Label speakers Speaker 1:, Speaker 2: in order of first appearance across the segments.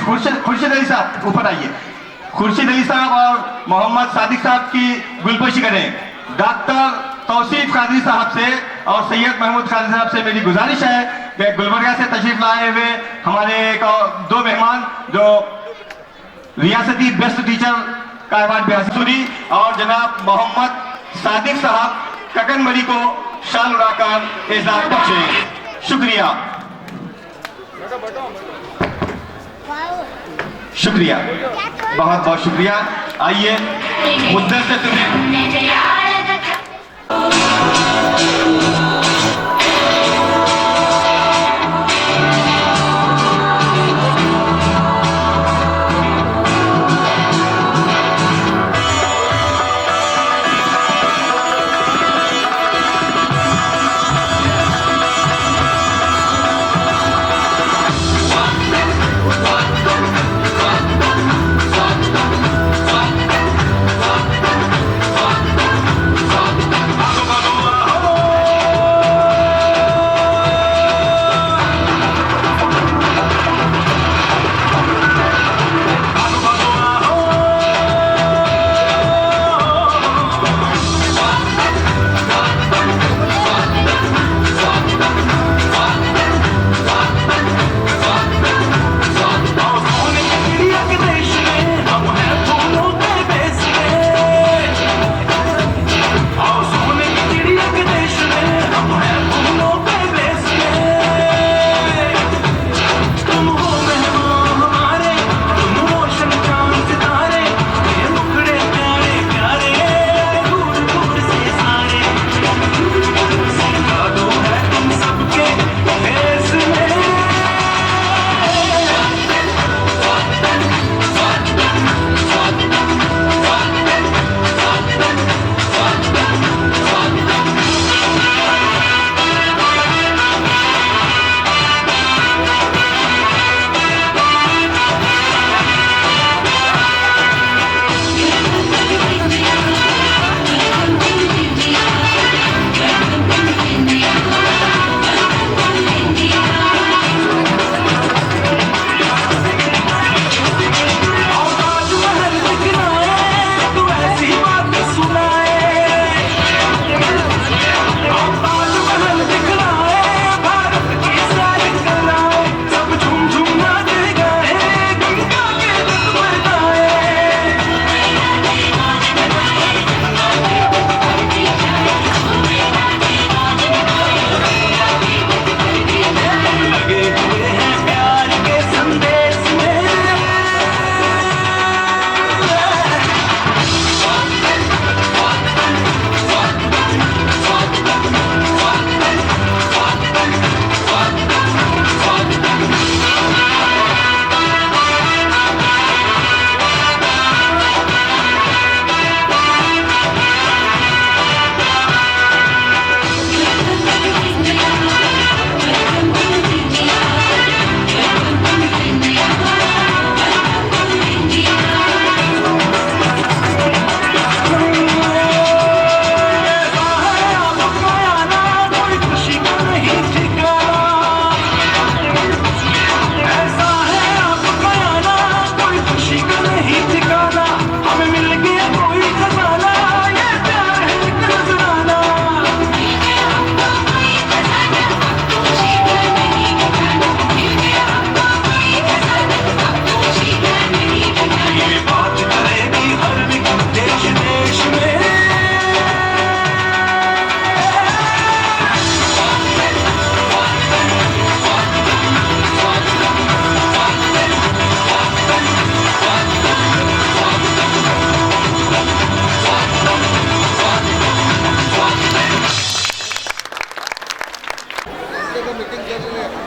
Speaker 1: खुर्शीद अली साहब ऊपर आइए। खुर्शीद अली साहब और मोहम्मद सादिक साहब की गुलपोशी करें। डॉक्टर तौसीफ कादरी साहब से और सैयद महमूद कादरी साहब से मेरी गुजारिश है कि गुलबर्गा से तशरीफ लाए हुए हमारे दो मेहमान जो रियासती बेस्ट टीचर का अवार्ड भी हासिल और जनाब मोहम्मद सादिक साहब ककनमरी को शाल उड़ाकर एजाज बख्शें। शुक्रिया शुक्रिया, बहुत बहुत शुक्रिया। आइए मुद्दे से तुम्हें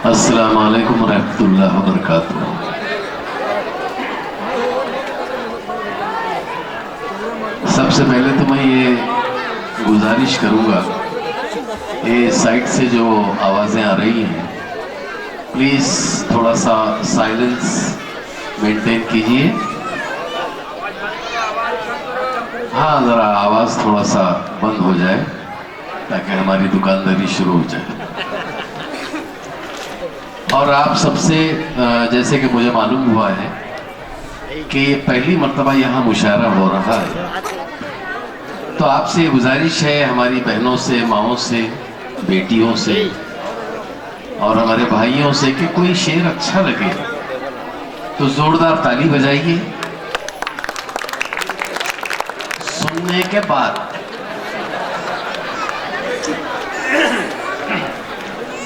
Speaker 2: अस्सलामु अलैकुम रहमतुल्लाहि व बरकातुहू। सबसे पहले तो मैं ये गुजारिश करूँगा, ये साइड से जो आवाज़ें आ रही हैं प्लीज़ थोड़ा सा साइलेंस मेंटेन कीजिए। हाँ, ज़रा आवाज़ थोड़ा सा बंद हो जाए ताकि हमारी दुकानदारी शुरू हो जाए। اور آپ سب سے جیسے کہ مجھے معلوم ہوا ہے کہ یہ پہلی مرتبہ یہاں مشاعرہ ہو رہا ہے، تو آپ سے گزارش ہے ہماری بہنوں سے، ماؤں سے، بیٹیوں سے اور ہمارے بھائیوں سے کہ کوئی شعر اچھا لگے تو زوردار تالی بجائیے. سننے کے بعد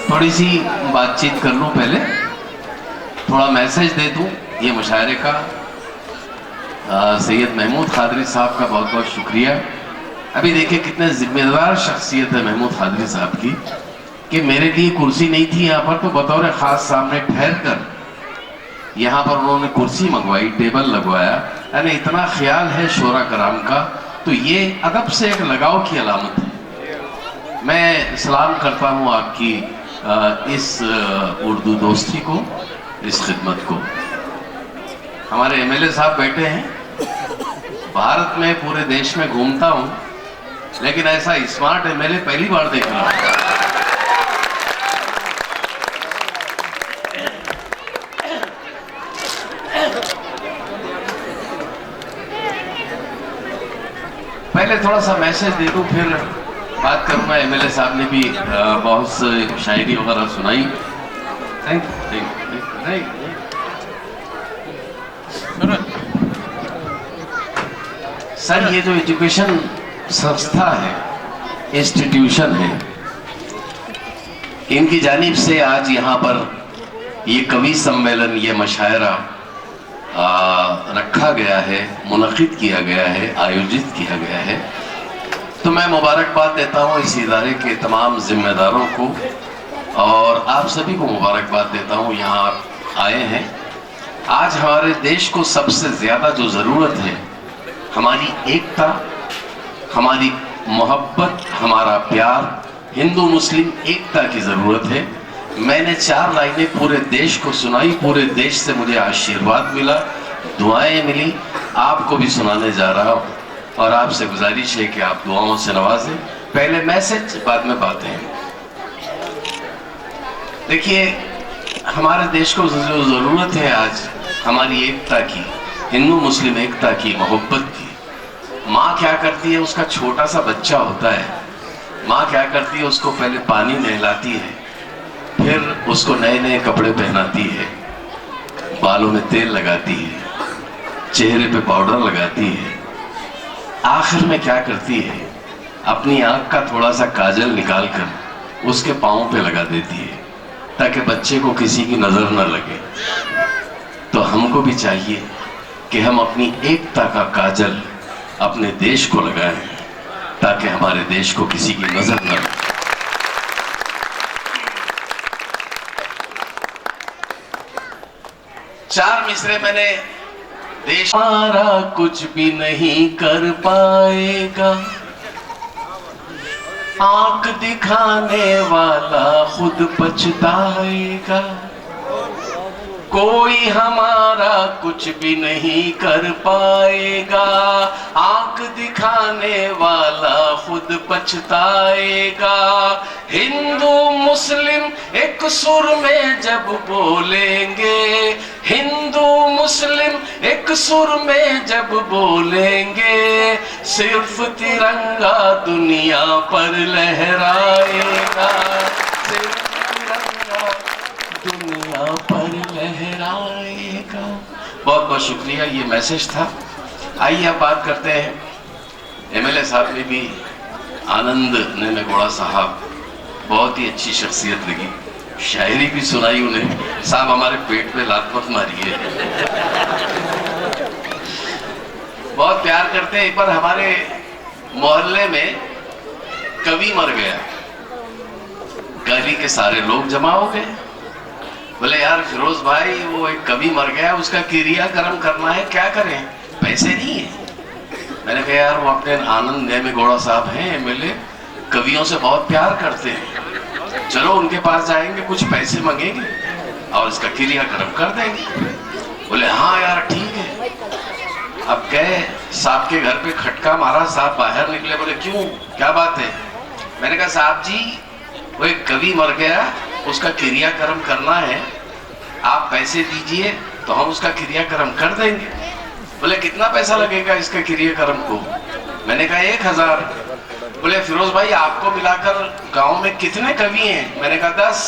Speaker 2: تھوڑی سی بات چیت کر لوں، پہلے تھوڑا میسج دے دوں. یہ مشاعرے کا سید محمود قادری صاحب کا بہت بہت شکریہ. ابھی دیکھیں کتنے ذمہ دار شخصیت ہے محمود قادری صاحب کی کہ میرے لیے کرسی نہیں تھی یہاں پر، تو بطور خاص سامنے ٹھہر کر یہاں پر انہوں نے کرسی منگوائی، ٹیبل لگوایا. یعنی اتنا خیال ہے شورا کرام کا، تو یہ ادب سے ایک لگاؤ کی علامت ہے. میں سلام کرتا ہوں آپ کی اس اردو دوستی کو، اس خدمت کو. ہمارے ایم ایل اے صاحب بیٹھے ہیں. بھارت میں پورے دیش میں گھومتا ہوں لیکن ایسا اسمارٹ ایم ایل اے پہلی بار دیکھ رہا ہوں. پہلے تھوڑا سا میسج دے دوں پھر بات کروں گا. ایم ایل اے صاحب نے بھی بہت سے شاعری وغیرہ سنائی. سر یہ جو ایجوکیشن سنستھا ہے، انسٹیٹیوشن ہے، ان کی جانب سے آج یہاں پر یہ کوی سمیلن، یہ مشاعرہ رکھا گیا ہے، منعقد کیا گیا ہے، آیوجت کیا گیا ہے. تو میں مبارکباد دیتا ہوں اس ادارے کے تمام ذمہ داروں کو اور آپ سبھی کو مبارکباد دیتا ہوں. یہاں آپ آئے ہیں. آج ہمارے دیش کو سب سے زیادہ جو ضرورت ہے ہماری ایکتا، ہماری محبت، ہمارا پیار، ہندو مسلم ایکتا کی ضرورت ہے. میں نے 4 لائنیں پورے دیش کو سنائی، پورے دیش سے مجھے آشیرواد ملا، دعائیں ملی. آپ کو بھی سنانے جا رہا ہوں اور آپ سے گزارش ہے کہ آپ دعاؤں سے نوازیں. پہلے میسج، بعد میں باتیں. دیکھیے ہمارے دیش کو جو ضرورت ہے آج ہماری ایکتا کی، ہندو مسلم ایکتا کی، محبت کی. ماں کیا کرتی ہے، اس کا چھوٹا سا بچہ ہوتا ہے، ماں کیا کرتی ہے، اس کو پہلے پانی نہلاتی ہے، پھر اس کو نئے نئے کپڑے پہناتی ہے، بالوں میں تیل لگاتی ہے، چہرے پہ پاؤڈر لگاتی ہے. آخر میں کیا کرتی ہے، اپنی آنکھ کا تھوڑا سا کاجل نکال کر اس کے پاؤں پہ لگا دیتی ہے تاکہ بچے کو کسی کی نظر نہ لگے. تو ہم کو بھی چاہیے کہ ہم اپنی ایکتا کا کاجل اپنے دیش کو لگائیں تاکہ ہمارے دیش کو کسی کی نظر نہ لگے. چار مصرے میں نے دیش ہمارا کچھ بھی نہیں کر پائے گا، آنکھ دکھانے والا خود پچھتائے گا. کوئی ہمارا کچھ بھی نہیں کر پائے گا، آنکھ دکھانے والا خود پچھتائے گا. ہندو مسلم ایک سر میں جب بولیں گے، ہندو مسلم ایک سر میں جب بولیں گے، صرف ترنگا دنیا پر لہرائے گا، صرف ترنگا دنیا پر لہرائے گا. بہت بہت شکریہ. یہ میسج تھا. آئیے اب بات کرتے ہیں. ایم ایل اے صاحب نے بھی، آنند نیمے گوڑا صاحب بہت ہی اچھی شخصیت لگی، شاعری بھی سنائی انہیں. صاحب ہمارے پیٹ پہ لات مت ماریے، بہت پیار کرتے ہیں. ایک بار ہمارے محلے میں کوی مر گیا، گلی کے سارے لوگ جمع ہو گئے. بولے یار فیروز بھائی وہ ایک کوی مر گیا، اس کا کریا کرم کرنا ہے، کیا کریں، پیسے نہیں ہیں. میں نے کہا یار وہ اپنے آنند نیمے گوڑا صاحب ہیں ایم ایل اے، کویوں سے بہت پیار کرتے ہیں، چلو ان کے پاس جائیں گے، کچھ پیسے مانگیں گے اور اس کا کریا کرم کر دیں گے. بولے ہاں یار ٹھیک ہے. اب گئے صاحب کے گھر پہ، کھٹکا مارا. صاحب باہر نکلے. بولے کیوں، کیا بات ہے؟ میں نے کہا صاحب جی وہ ایک کوی مر گیا، اس کا کریا کرم کرنا ہے، آپ پیسے دیجئے تو ہم اس کا کریہ کرم کر دیں گے. بولے کتنا پیسہ لگے گا اس کا کریہ کرم کو؟ میں نے کہا 1000. بولے فیروز بھائی آپ کو ملا کر گاؤں میں کتنے کوی ہیں؟ میں نے کہا 10.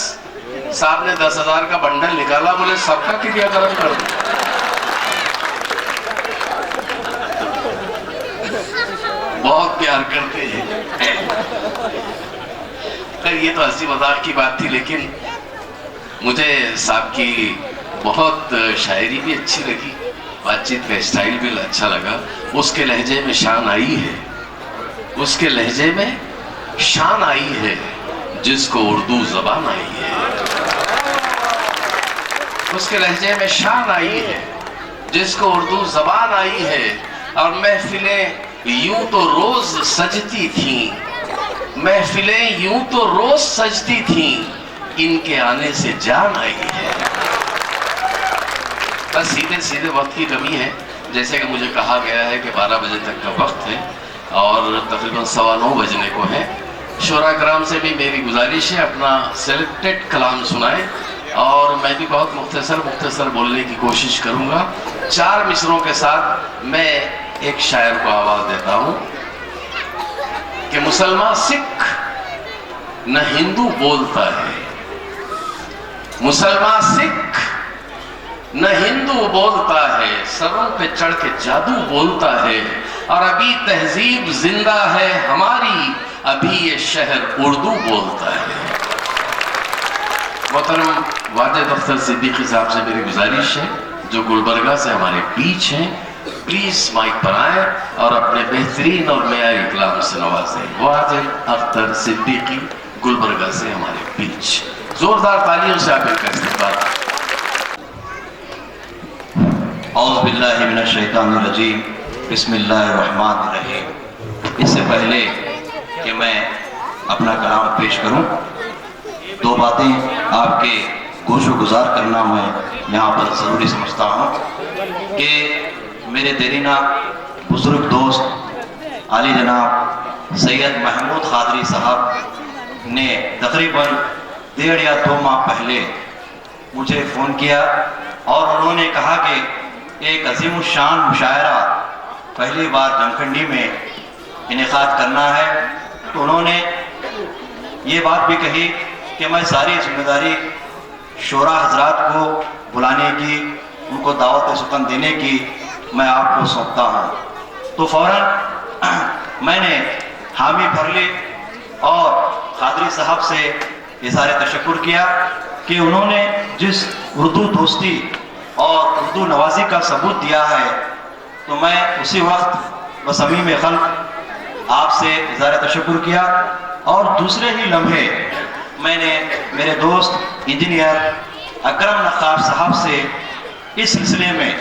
Speaker 2: صاحب نے 10,000 کا بنڈل نکالا. بولے سب کا کریہ کرم کر دو. بہت پیار کرتے ہیں. یہ تو ہنسی مذاق کی بات تھی، لیکن مجھے صاحب کی بہت شاعری بھی اچھی لگی، بات چیت کا اسٹائل بھی اچھا لگا. اس کے لہجے میں شان آئی ہے، اس کے لہجے میں شان آئی ہے جس کو اردو زبان آئی ہے. اس کے لہجے میں شان آئی ہے جس کو اردو زبان آئی ہے. اور محفلیں یوں تو روز سجتی تھیں، محفلیں یوں تو روز سجتی تھیں، ان کے آنے سے جان آئی ہے. بس سیدھے وقت کی کمی ہے. جیسے کہ مجھے کہا گیا ہے کہ 12 بجے تک کا وقت ہے اور تقریباً 9:15 بجنے کو ہے. شعراء کرام سے بھی میری گزارش ہے اپنا سلیکٹڈ کلام سنائیں، اور میں بھی بہت مختصر بولنے کی کوشش کروں گا. 4 مصروں کے ساتھ میں ایک شاعر کو آواز دیتا ہوں کہ مسلمان سکھ نہ ہندو بولتا ہے، مسلمان سکھ نہ ہندو بولتا ہے، سروں پہ چڑھ کے جادو بولتا ہے، اور ابھی تہذیب زندہ ہے ہماری، ابھی یہ شہر اردو بولتا ہے. محترم واجد اختر صدیقی صاحب سے میری گزارش ہے جو گلبرگہ سے ہمارے بیچ ہیں، پلیز مائک پر آئیں اور اپنے بہترین اور معیاری کلام سے نوازیں. واجد اختر صدیقی گلبرگہ سے ہمارے بیچ. زوردار تالیوں سے آپ کا استقبال.
Speaker 3: اعوذ باللہ من الشیطان الرجیم، بسم اللہ الرحمن الرحیم. اس سے پہلے کہ میں اپنا کلام پیش کروں، 2 باتیں آپ کے گوش و گزار کرنا میں یہاں پر ضروری سمجھتا ہوں کہ میرے دیرینہ بزرگ دوست عالی جناب سید محمود قادری صاحب نے تقریباً 1.5 یا 2 ماہ پہلے مجھے فون کیا اور انہوں نے کہا کہ ایک عظیم الشان مشاعرہ پہلی بار جمکھنڈی میں انعقاد کرنا ہے. تو انہوں نے یہ بات بھی کہی کہ میں ساری ذمہ داری شعراء حضرات کو بلانے کی، ان کو دعوت سخن دینے کی میں آپ کو سونپتا ہوں. تو فوراً میں نے حامی بھر لی اور قادری صاحب سے اظہار تشکر کیا کہ انہوں نے جس اردو دوستی اور اردو نوازی کا ثبوت دیا ہے، تو میں اسی وقت بصمیم قلب آپ سے اظہار تشکر کیا. اور دوسرے ہی لمحے میں نے میرے دوست انجینئر اکرم نقاش صاحب سے اس سلسلے میں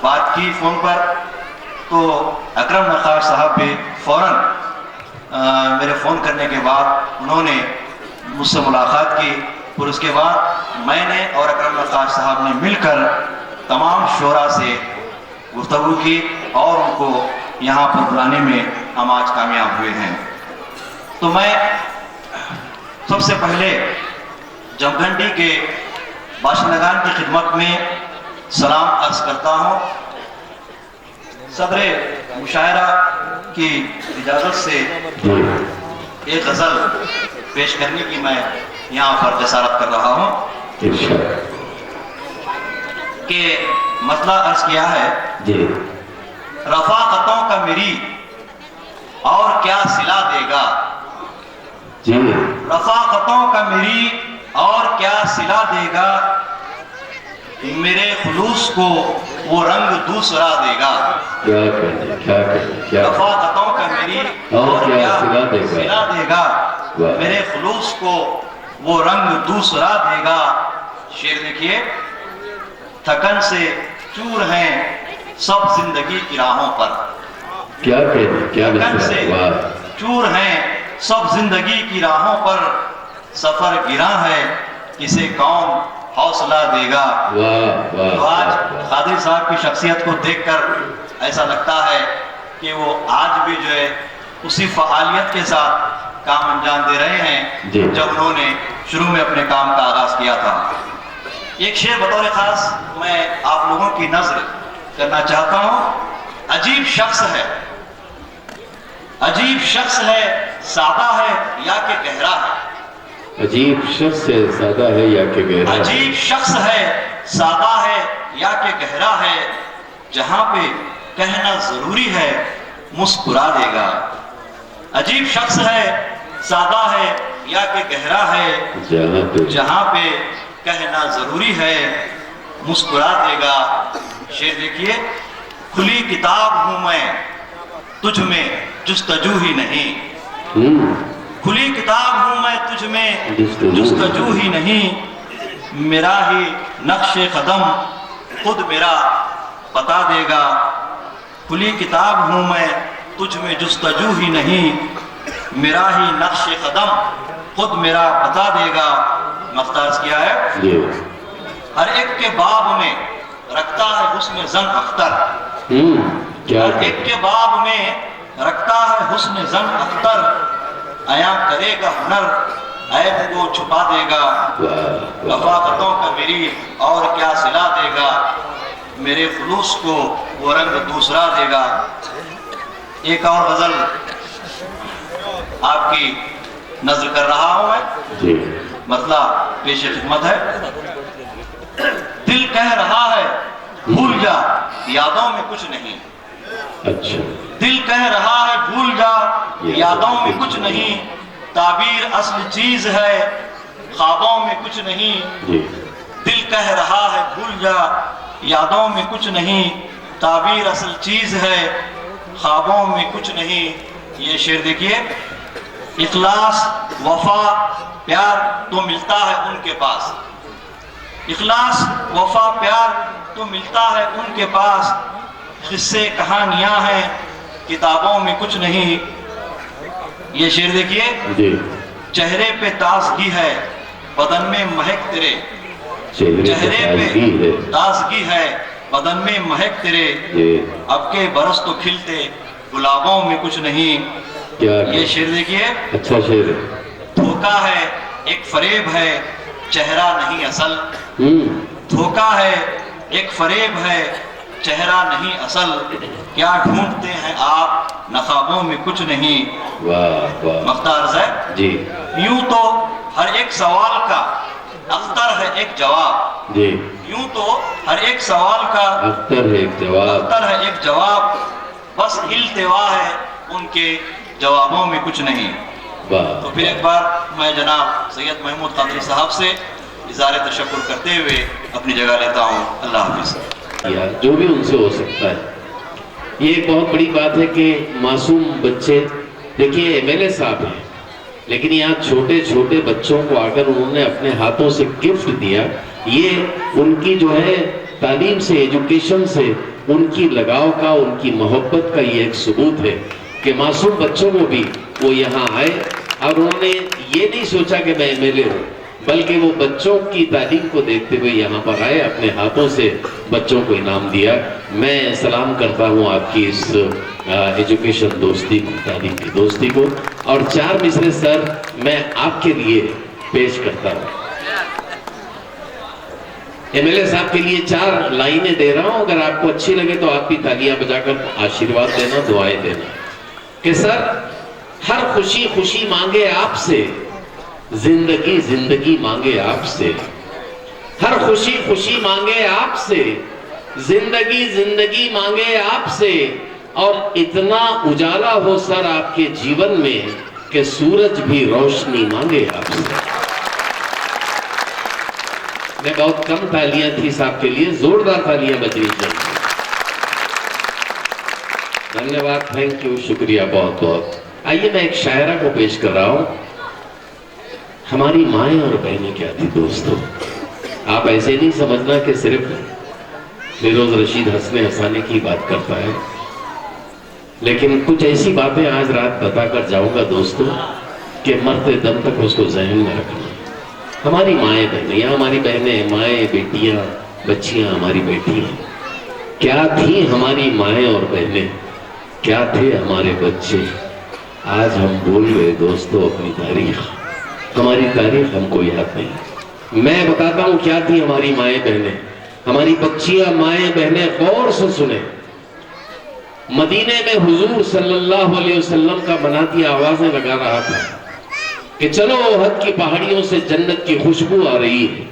Speaker 3: بات کی فون پر. تو اکرم نقاش صاحب بھی فوراً میرے فون کرنے کے بعد انہوں نے مجھ سے ملاقات کی، اور اس کے بعد میں نے اور اکرم نقاش صاحب نے مل کر تمام شعراء سے گفتگو کی اور ان کو یہاں پر بلانے میں ہم آج کامیاب ہوئے ہیں. تو میں سب سے پہلے جمکھنڈی کے باشندگان کی خدمت میں سلام عرض کرتا ہوں. صدر مشاعرہ کی اجازت سے ایک غزل پیش کرنے کی میں یہاں پر جسارت کر رہا ہوں کہ مسئلہ عرض کیا ہے. رفاقتوں کا میری اور کیا صلہ دے گا، رفاقتوں کا میری اور کیا صلہ دے گا، میرے خلوص کو وہ رنگ دوسرا دے گا. رفاقتوں کا میری اور کیا صلہ دے گا، میرے خلوص کو وہ رنگ دوسرا دے گا. شعر دیکھیے. تھکن سے چور ہیں سب زندگی کی راہوں پر، تھکن سے چور ہیں سب زندگی کی راہوں پر، سفر گراں ہے کسے کون حوصلہ دے گا. تو آج قادری صاحب کی شخصیت کو دیکھ کر ایسا لگتا ہے کہ وہ آج بھی جو ہے اسی فعالیت کے ساتھ کام انجام دے رہے ہیں جب انہوں نے شروع میں اپنے کام کا آغاز کیا تھا. ایک شعر بطور خاص میں آپ لوگوں کی نظر کرنا چاہتا ہوں. عجیب شخص ہے، عجیب شخص ہے، سادہ ہے یا کہ گہرا ہے.
Speaker 2: عجیب شخص ہے، سادہ ہے یا کہ گہرا ہے.
Speaker 3: عجیب شخص ہے، سادہ ہے یا کہ گہرا ہے. جہاں پہ کہنا ضروری ہے مسکرا دے گا. عجیب شخص ہے، سادہ ہے یا کہ گہرا ہے. جہاں پہ کہنا ضروری ہے مسکرا دے گا. شعر دیکھیے. کھلی کتاب ہوں میں تجھ میں جستجو ہی نہیں. کھلی کتاب ہوں میں تجھ میں جستجو ہی نہیں. میرا ہی نقش قدم خود میرا بتا دے گا. کھلی کتاب ہوں میں تجھ میں جستجو ہی نہیں. میرا ہی نقش قدم خود میرا بتا دے گا. مختار کیا ہے؟ ہر ایک کے باب میں رکھتا ہے حسن زن اختر. ہر ایک کے باب میں رکھتا ہے حسن زن اختر. عیاں کرے گا ہنر عیب کو چھپا دے گا. رفاقتوں کا میری اور کیا صلہ دے گا. میرے خلوص کو وہ رنگ دوسرا دے گا. ایک اور غزل آپ کی نظر کر رہا ہوں میں. مسئلہ پیش خدمت ہے. دل کہہ رہا ہے بھول جا یادوں میں کچھ نہیں.
Speaker 2: اچھا.
Speaker 3: دل کہہ رہا ہے بھول جا یادوں میں کچھ نہیں. تعبیر اصل چیز ہے خوابوں میں کچھ نہیں. دل کہہ رہا ہے بھول جا یادوں میں کچھ نہیں. تعبیر اصل چیز ہے خوابوں میں کچھ نہیں. یہ شعر دیکھیے. اخلاص وفا پیار تو ملتا ہے ان کے پاس. اخلاص وفا پیار تو ملتا ہے ان کے پاس. قصے کہانیاں ہیں کتابوں میں کچھ نہیں. یہ شعر دیکھیے. چہرے پہ تازگی ہے بدن میں مہک تیرے. چہرے پہ تازگی ہے بدن میں مہک تیرے. اب کے برس تو کھلتے گلابوں میں کچھ نہیں. یہ شعر دیکھیے.
Speaker 2: اچھا شعر ہے.
Speaker 3: دھوکا ہے ایک فریب ہے چہرہ نہیں اصل. دھوکا ہے ایک فریب ہے چہرہ نہیں اصل. کیا ڈھونڈتے ہیں آپ نخابوں میں کچھ نہیں. مختار صاحب
Speaker 2: جی.
Speaker 3: یوں تو ہر ایک سوال کا اختر ہے ایک جواب. یوں تو ہر ایک سوال کا
Speaker 2: اختر ہے ایک جواب.
Speaker 3: اختر ہے ایک جواب. بس التوا ہے ان کے جوابوں میں کچھ نہیں. تو پھر ایک بار میں جناب سید محمود قادری صاحب سے اظہار تشکر کرتے ہوئے اپنی جگہ لیتا ہوں. اللہ حافظ.
Speaker 2: جو بھی ان سے ہو سکتا ہے. یہ ایک بہت بڑی بات ہے کہ معصوم بچے. دیکھیے ایم ایل اے صاحب ہیں لیکن یہاں چھوٹے چھوٹے بچوں کو اگر انہوں نے اپنے ہاتھوں سے گفٹ دیا. یہ ان کی جو ہے تعلیم سے ایجوکیشن سے ان کی لگاؤ کا ان کی محبت کا یہ ایک ثبوت ہے کہ معصوم بچوں کو بھی وہ یہاں آئے اور انہوں نے یہ نہیں سوچا کہ میں ایم ایل اے ہوں بلکہ وہ بچوں کی تعلیم کو دیکھتے ہوئے یہاں پر آئے اپنے ہاتھوں سے بچوں کو انعام دیا. میں سلام کرتا ہوں آپ کی اس ایجوکیشن دوستی کو تعلیم کی دوستی کو. اور 4 مصرے سر میں آپ کے لیے پیش کرتا ہوں. ایم ایل اے صاحب کے لیے 4 لائنیں دے رہا ہوں. اگر آپ کو اچھی لگے تو آپ بھی تالیاں بجا کر آشیرواد دینا دعائیں دینا کہ سر ہر خوشی خوشی مانگے آپ سے زندگی زندگی مانگے آپ سے. ہر خوشی خوشی مانگے آپ سے زندگی زندگی مانگے آپ سے. اور اتنا اجالا ہو سر آپ کے جیون میں کہ سورج بھی روشنی مانگے آپ سے. میں بہت کم تالیاں تھی صاحب کے لیے. زوردار تالیاں بجنی چاہیے. دھنیہ واد. Thank you. شکریہ بہت بہت. آئیے میں ایک شاعرہ کو پیش کر رہا ہوں. ہماری مائیں اور بہنیں کیا تھی دوستو. آپ ایسے نہیں سمجھنا کہ صرف فیروز رشید ہنسنے ہنسانے کی بات کرتا ہے لیکن کچھ ایسی باتیں آج رات بتا کر جاؤں گا دوستو کہ مرتے دم تک اس کو ذہن میں رکھنا. ہماری مائیں بہنیں یا ہماری بہنیں مائیں بیٹیاں بچیاں ہماری بیٹیاں کیا تھیں ہماری مائیں اور بہنیں کیا تھے ہمارے بچے. آج ہم بھول گئے دوستو اپنی تاریخ. ہماری تاریخ ہم کو یاد نہیں. میں بتاتا ہوں کیا تھی ہماری مائیں بہنیں، ہماری بچیاں مائیں بہنیں، غور سے سنیں۔ مدینے میں حضور صلی اللہ علیہ وسلم کا منادی آوازیں لگا رہا تھا کہ چلو احد کی پہاڑیوں سے جنت کی خوشبو آ رہی ہے،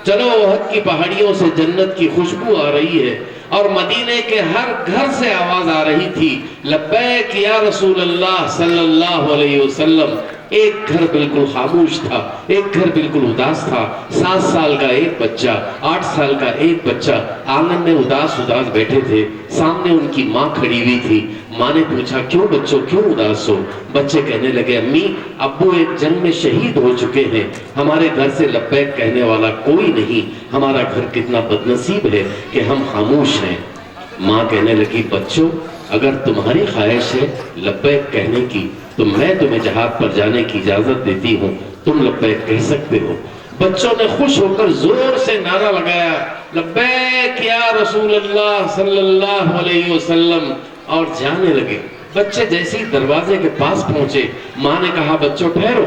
Speaker 2: چلو احد کی پہاڑیوں سے جنت کی خوشبو آ رہی ہے، اور مدینے کے ہر گھر سے آواز آ رہی تھی لبیک یا رسول اللہ صلی اللہ علیہ وسلم۔ ایک گھر بالکل خاموش تھا، ایک گھر بالکل اداس تھا۔ 7 سال کا ایک بچہ، 8 سال کا ایک بچہ آنگن میں اداس بیٹھے تھے، سامنے ان کی ماں کھڑی ہوئی تھی۔ ماں نے پوچھا کیوں بچوں کیوں اداس ہو؟ بچے کہنے لگے امی ابو ایک جنگ میں شہید ہو چکے ہیں، ہمارے گھر سے لبیک کہنے والا کوئی نہیں، ہمارا گھر کتنا بدنصیب ہے کہ ہم خاموش ہیں۔ ماں کہنے لگی بچوں اگر تمہاری خواہش ہے لبیک کہنے کی تو میں تمہیں جہاد پر جانے کی اجازت دیتی ہوں، تم لبیک کہہ سکتے ہو۔ بچوں نے خوش ہو کر زور سے نعرہ لگایا لبیک یا رسول اللہ صلی اللہ علیہ وسلم، اور جانے لگے۔ بچے جیسے ہی دروازے کے پاس پہنچے ماں نے کہا بچوں ٹھہرو۔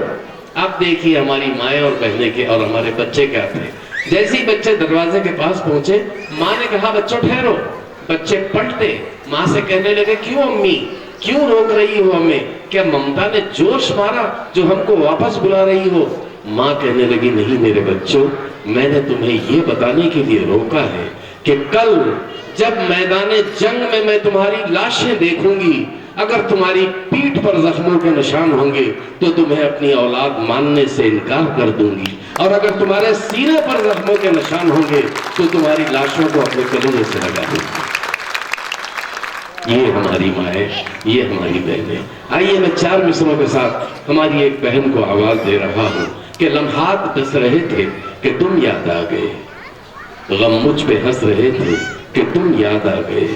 Speaker 2: اب دیکھیے ہماری مائیں اور بہنیں کے اور ہمارے بچے کیا تھے، جیسے ہی بچے دروازے کے پاس پہنچے ماں نے کہا بچوں ٹھہرو۔ بچے پلٹے، ماں سے کہنے لگے کیوں امی کیوں روک رہی ہو ہمیں؟ کیا ممتا نے جوش مارا جو ہم کو واپس بلا رہی ہو؟ ماں کہنے لگی نہیں میرے بچوں، میں نے تمہیں یہ بتانے کے لیے روکا ہے کہ کل جب میدان جنگ میں میں تمہاری لاشیں دیکھوں گی، اگر تمہاری پیٹھ پر زخموں کے نشان ہوں گے تو تمہیں اپنی اولاد ماننے سے انکار کر دوں گی، اور اگر تمہارے سینے پر زخموں کے نشان ہوں گے تو تمہاری لاشوں کو اپنے کلیجے سے لگا دوں گی۔ یہ ہماری ماں ہے، یہ ہماری بہن ہے۔ آئیے میں 4 مصروں کے ساتھ ہماری ایک بہن کو آواز دے رہا ہوں کہ لمحات بس رہے تھے کہ تم یاد آ گئے، غم مجھ پہ ہنس رہے تھے کہ تم یاد آ گئے،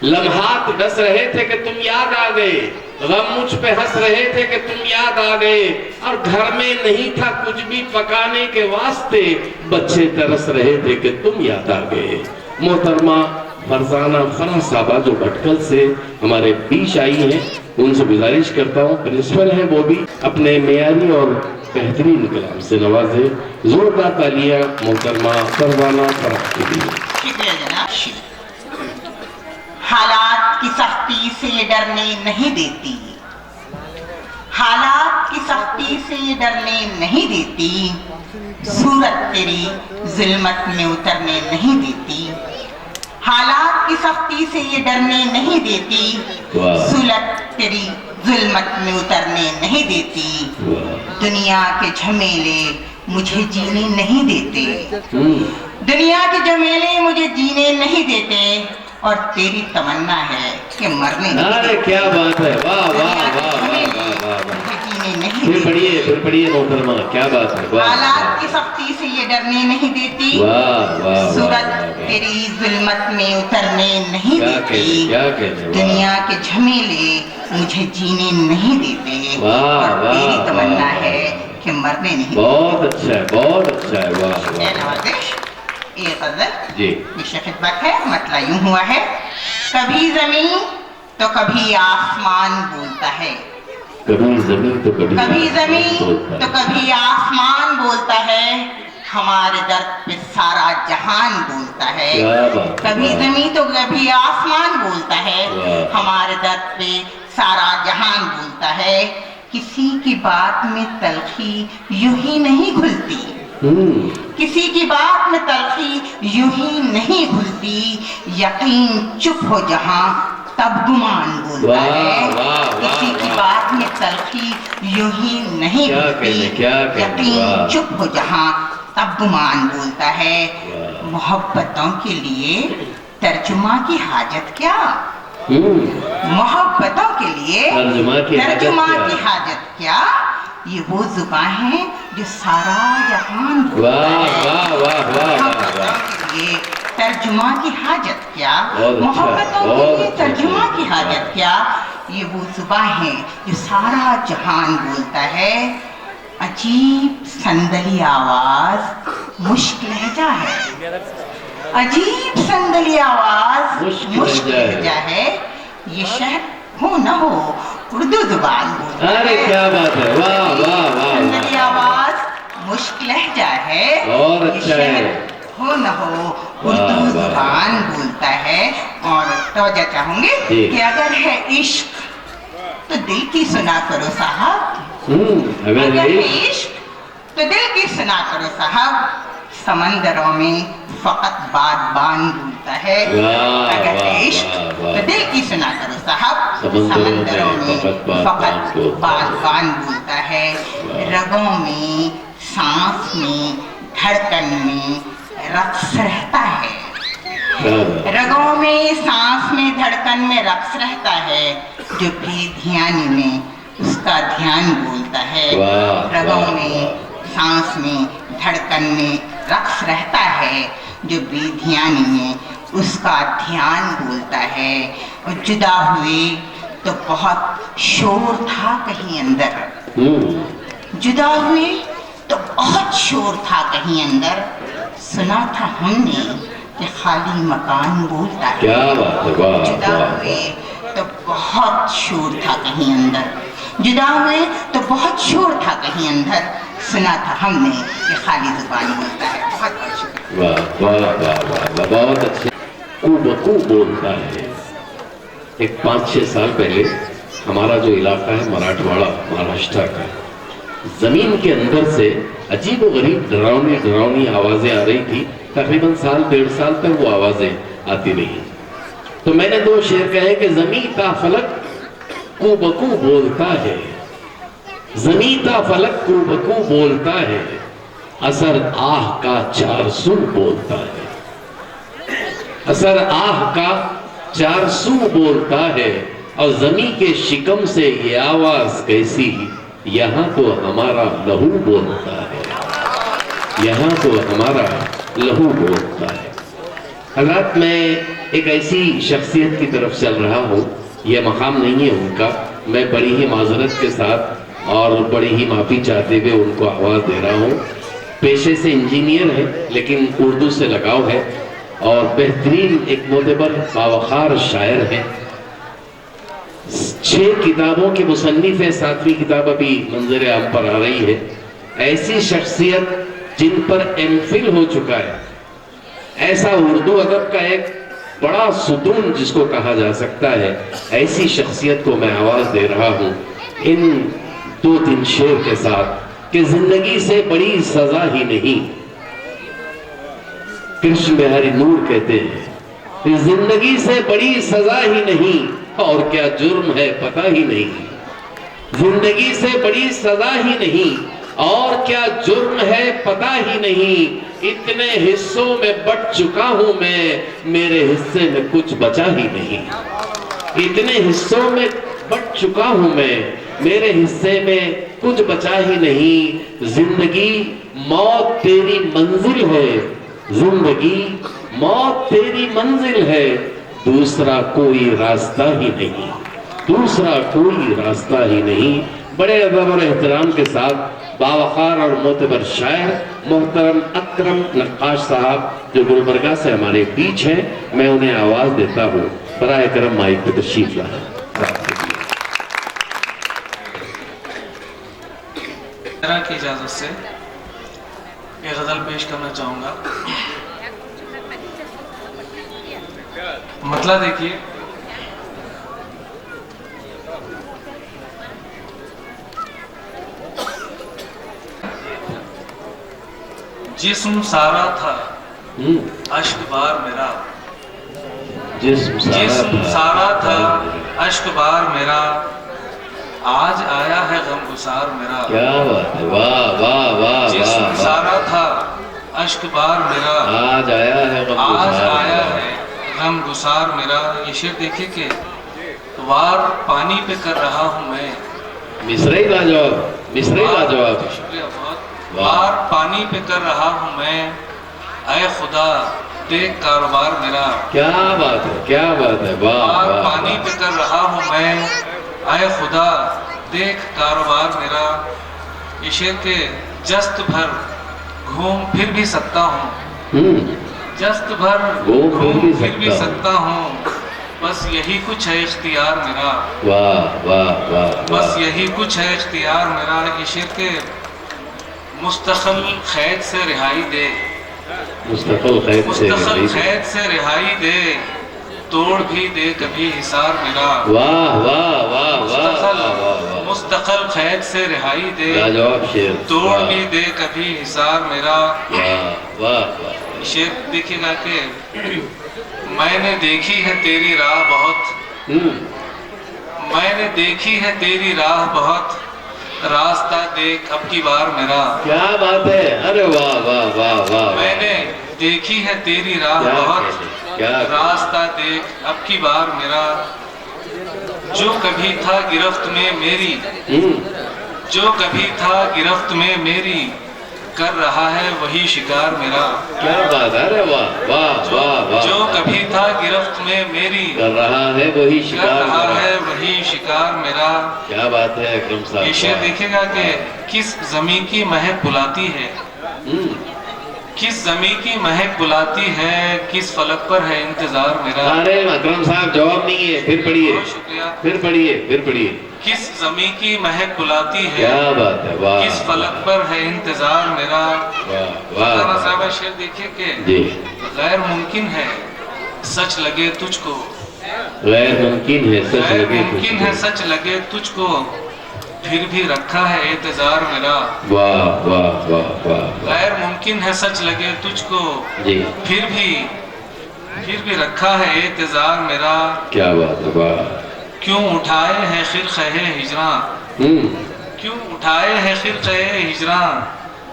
Speaker 2: لمحات بس رہے تھے کہ تم یاد آ گئے، غم مجھ پہ ہنس رہے تھے کہ تم یاد آ گئے، اور گھر میں نہیں تھا کچھ بھی پکانے کے واسطے، بچے ترس رہے تھے کہ تم یاد آ گئے۔ محترمہ فرزانہ فرح صاحبہ جو بھٹکل سے ہمارے بیچ آئی ہیں، ان سے گزارش کرتا ہوں پرنسپل ہیں وہ بھی اپنے معیاری اور بہترین کلام سے نوازے۔ زوردار تالیاں محترمہ فرزانہ فرح کے لیے۔
Speaker 4: شکریہ جناب۔ حالات کی سختی سے یہ ڈرنے نہیں دیتی، حالات کی سختی سے یہ ڈرنے نہیں دیتی، صورت تیری ظلمت میں اترنے نہیں دیتی، حالات کی سختی سے یہ ڈرنے نہیں دیتی، صورت تیری ظلمت میں اترنے نہیں دیتی، دنیا کے جھمیلے مجھے جینے نہیں دیتے، دنیا کے جھمیلے مجھے جینے نہیں دیتے، اور تیری تمنا ہے کہ مرنے نہیں دیتے۔
Speaker 2: کیا بات ہے، واہ واہ واہ واہ، پھر پڑھیے محترمہ، کیا بات ہے۔
Speaker 4: حالات کی سختی سے یہ ڈرنے نہیں دیتی، صورت تیری ظلمت میں اترنے نہیں دیتی، دنیا کے جھمیلے مجھے جینے نہیں دیتے، اور تیری تمنا ہے کہ مرنے نہیں دیتے۔
Speaker 2: بہت اچھا ہے، بہت اچھا ہے، واہ
Speaker 4: اے نوازش، یہ غزل یہ خطبت ہے، مطلع یوں ہوا ہے، کبھی زمین تو کبھی آسمان بولتا ہے،
Speaker 2: کبھی زمین تو
Speaker 4: کبھی زمین تو کبھی آسمان بولتا ہے، ہمارے درد پہ سارا جہان بولتا ہے، کبھی زمین تو کبھی آسمان بولتا ہے، ہمارے درد پہ سارا جہان بولتا ہے، کسی کی بات میں تلخی یوں ہی نہیں گھلتی، کسی کی بات میں تلخی یوں ہی نہیں گھلتی، یقین چپ ہو جہاں تب گمان بولتا ہے، کسی کی بات میں تلخی یوں ہی نہیں گھلتی، یقین چپ ہو جہاں تب گمان بولتا ہے، محبتوں کے لیے ترجمہ کی حاجت کیا، محبتوں کے لیے ترجمہ کی حاجت کیا، یہ وہ زبان ہے جو سارا جہان بولتا ہے، محبتوں کے لیے ترجمہ کی حاجت کیا، محبتوں کے لیے ترجمہ کی حاجت کیا، یہ وہ زبان ہے جو سارا جہان بولتا ہے، عجیب صندلی آواز مشک لہجہ ہے، عجیب صندلی آواز مشک لہجہ ہے، یہ شہر ہو نہ ہو اردو زبان بولتا ہے،
Speaker 2: کیا بات ہے، واہ واہ واہ،
Speaker 4: صندلی آواز خشک لہجہ ہے
Speaker 2: بہت
Speaker 4: یہ
Speaker 2: اچھا
Speaker 4: شہر
Speaker 2: ہے۔
Speaker 4: ہو نہ ہو
Speaker 2: واہ،
Speaker 4: اردو
Speaker 2: واہ۔
Speaker 4: زبان بولتا ہے اور توجہ چاہوں گی
Speaker 2: جی۔
Speaker 4: کہ اگر ہے عشق تو دل کی سنا کرو صاحب،
Speaker 2: اگر
Speaker 4: اگر ہے
Speaker 2: عشق
Speaker 4: عشق تو دل کی سنا کرو صاحب، سمندروں میں فقط بادبان بولتا ہے،
Speaker 2: واہ،
Speaker 4: اگر ہے
Speaker 2: واہ،
Speaker 4: عشق
Speaker 2: واہ،
Speaker 4: تو
Speaker 2: واہ۔
Speaker 4: دل کی سنا کرو صاحب،
Speaker 2: سمندروں میں فقط
Speaker 4: فقط
Speaker 2: بادبان
Speaker 4: بادبان بولتا ہے، رگوں میں سانس میں دھڑکن میں رقص رہتا ہے،
Speaker 2: کیا بات ہے؟
Speaker 4: رگوں میں سانس میں دھڑکن میں رقص رہتا ہے، جو بھی دھیان میں اس کا دھیان بولتا ہے،
Speaker 2: واہ،
Speaker 4: رگوں
Speaker 2: واہ،
Speaker 4: میں
Speaker 2: واہ۔
Speaker 4: سانس میں دھڑکن میں رقص رہتا ہے، جو بھی دھیان میں اس کا دھیان بولتا ہے، اور جدا ہوئے تو بہت شور تھا کہیں اندر، جدا ہوئے تو بہت شور تھا کہیں اندر، سنا تھا ہم نے کہ خالی مکان بولتا ہے،
Speaker 2: کیا بات ہے، واہ،
Speaker 4: جدا
Speaker 2: واہ،
Speaker 4: ہوئے تو بہت شور تھا کہیں اندر، جدا ہوئے تو بہت شور تھا کہیں اندر، سنا تھا ہم نے کہ خالی زبان بولتا ہے۔ بہت بہت شکریہ۔
Speaker 2: واہ واہ واہ واہ واہ، بہت اچھے۔ کو بکو بولتا ہے۔ ایک 5-6 سال پہلے ہمارا جو علاقہ ہے مراٹھواڑہ مہاراشٹر کا، زمین کے اندر سے عجیب و غریب ڈراؤنی آوازیں آ رہی تھی، تقریباً 1.5 سال تک وہ آوازیں آتی رہی۔ تو میں نے 2 شعر کہے کہ زمین تا فلک کو بکو بولتا ہے، زمین تا فلک کو بکو بولتا ہے، اثر آہ کا 4 سو بولتا ہے، اثر آہ کا 4 سو بولتا ہے، اور زمین کے شکم سے یہ آواز کیسی، یہاں تو ہمارا لہو بولتا ہے، یہاں تو ہمارا لہو بولتا ہے۔ حضرات، میں ایک ایسی شخصیت کی طرف چل رہا ہوں، یہ مقام نہیں ہے ان کا، میں بڑی ہی معذرت کے ساتھ اور بڑی ہی معافی چاہتے ہوئے ان کو آواز دے رہا ہوں۔ پیشے سے انجینئر ہے لیکن اردو سے لگاؤ ہے، اور بہترین ایک معتبر باوقار شاعر ہے، 6 کتابوں کے مصنف ہے، 7ویں کتاب ابھی منظر عام پر آ رہی ہے۔ ایسی شخصیت جن پر ایم فل ہو چکا ہے، ایسا اردو ادب کا ایک بڑا ستون جس کو کہا جا سکتا ہے، ایسی شخصیت کو میں آواز دے رہا ہوں ان 2-3 شعر کے ساتھ کہ زندگی سے بڑی سزا ہی نہیں، کرشن بہاری نور کہتے ہیں کہ زندگی سے بڑی سزا ہی نہیں، اور کیا جرم ہے پتہ ہی نہیں، زندگی سے بڑی سزا ہی نہیں، اور کیا جرم ہے پتہ ہی نہیں، اتنے حصوں میں بٹ چکا ہوں میں، میرے حصے میں کچھ بچا ہی نہیں، اتنے حصوں میں بٹ چکا ہوں میں، میرے حصے میں کچھ بچا ہی نہیں، زندگی موت تیری منزل ہے، زندگی موت تیری منزل ہے، دوسرا کوئی راستہ ہی نہیں، دوسرا کوئی راستہ ہی نہیں۔ بڑے ادب اور احترام کے ساتھ باوقار اور معتبر شاعر محترم اکرم نقاش صاحب جو گلبرگہ سے ہمارے بیچ ہیں، میں انہیں آواز دیتا ہوں، براہ کرم مائک پہ تشریف لائیں۔
Speaker 5: میرا کی اجازت سے یہ غزل پیش کرنا چاہوں گا۔ مطلب دیکھیے، جسم سارا تھا اشک بار میرا،
Speaker 2: جسم
Speaker 5: سارا تھا اشک بار میرا، آج آیا ہے غم گسار میرا،
Speaker 2: کیا بات ہے، واہ واہ واہ
Speaker 5: جسم
Speaker 2: واہ،
Speaker 5: سارا تھا اشک بار میرا،
Speaker 2: آج آیا ہے غم
Speaker 5: آج
Speaker 2: گسار
Speaker 5: آیا
Speaker 2: میرا۔
Speaker 5: ہے غم گسار میرا۔ یہ شعر دیکھیں کہ وار پانی پہ کر رہا ہوں میں،
Speaker 2: مصرعی لاجواب، مصرعی لاجواب۔
Speaker 5: شکریہ بہت۔ وار پانی پہ کر رہا ہوں میں، اے خدا دیکھ کاروبار میرا،
Speaker 2: کیا بات ہے، کیا بات ہے، واہ
Speaker 5: وار
Speaker 2: واہ
Speaker 5: پانی پہ کر رہا ہوں میں، اے خدا دیکھ کاروبار میرا۔ یہ شعر کے جست بھر گھوم پھر بھی سکتا ہوں، جست بھر گھوم پھر بھی سکتا ہوں، بس یہی کچھ ہے اختیار میرا،
Speaker 2: واہ واہ واہ
Speaker 5: بس یہی کچھ ہے اختیار میرا۔ یہ شعر کے मुस्तकिल क़ैद से रिहाई दे,
Speaker 2: मुस्तकिल
Speaker 5: क़ैद से रिहाई दे, तोड़ भी दे कभी हिसार मेरा।
Speaker 2: वाह वाह वाह वाह,
Speaker 5: मुस्तकिल क़ैद से रिहाई दे,
Speaker 2: लाजवाब शेर,
Speaker 5: तोड़ भी दे कभी हिसार मेरा।
Speaker 2: वाह वाह वाह।
Speaker 5: शेर देखिएगा कि मैंने देखी है तेरी राह बहुत, मैंने देखी है तेरी राह बहुत, रास्ता देख अब की बार मेरा।
Speaker 2: क्या बात है, अरे वाह वाह वाह वाह।
Speaker 5: मैंने देखी है तेरी राह बहुत, रास्ता देख अब की बार मेरा। जो कभी था गिरफ्त में मेरी, जो कभी था गिरफ्त में मेरी, कर रहा है वही शिकार मेरा।
Speaker 2: क्या बात है, अरे वाह वाह वाह वाह।
Speaker 5: जो कभी था गिरफ्त में मेरी,
Speaker 2: कर रहा है वही
Speaker 5: कर
Speaker 2: शिकार
Speaker 5: रहा
Speaker 2: मेरा।
Speaker 5: है वही शिकार मेरा।
Speaker 2: क्या बात है अकरम साहब।
Speaker 5: ये शेर देखिएगा कि किस ज़मीं की महक बुलाती है, किस ज़मीं की महक बुलाती है, किस फलक पर है इंतजार मेरा।
Speaker 2: अरे अकरम साहब जवाब नहीं है, फिर पढ़िए,
Speaker 5: बहुत शुक्रिया।
Speaker 2: फिर पढ़िए, फिर पढ़िए।
Speaker 5: किस ज़मीं की महक बुलाती है,
Speaker 2: क्या बात है, वाह।
Speaker 5: किस फलक पर है इंतजार मेरा।
Speaker 2: वाह वाह
Speaker 5: मौलाना साहब शेर देखिए कि
Speaker 2: जी।
Speaker 5: गैर मुमकिन है सच लगे तुझको,
Speaker 2: गैर मुमकिन है सच
Speaker 5: गैर
Speaker 2: लगे
Speaker 5: मुमकिन है
Speaker 2: तुझको।
Speaker 5: सच लगे तुझको, फिर भी रखा है इंतजार मेरा।
Speaker 2: वाह वाह वाह वाह
Speaker 5: गैर मुमकिन है सच लगे तुझको,
Speaker 2: जी।
Speaker 5: फिर भी रखा है इंतजार मेरा।
Speaker 2: क्या बात है, वाह।
Speaker 5: क्यों उठाए हैं खिरक़े हिजरा, क्यों उठाए हैं खिरक़े हिजरा,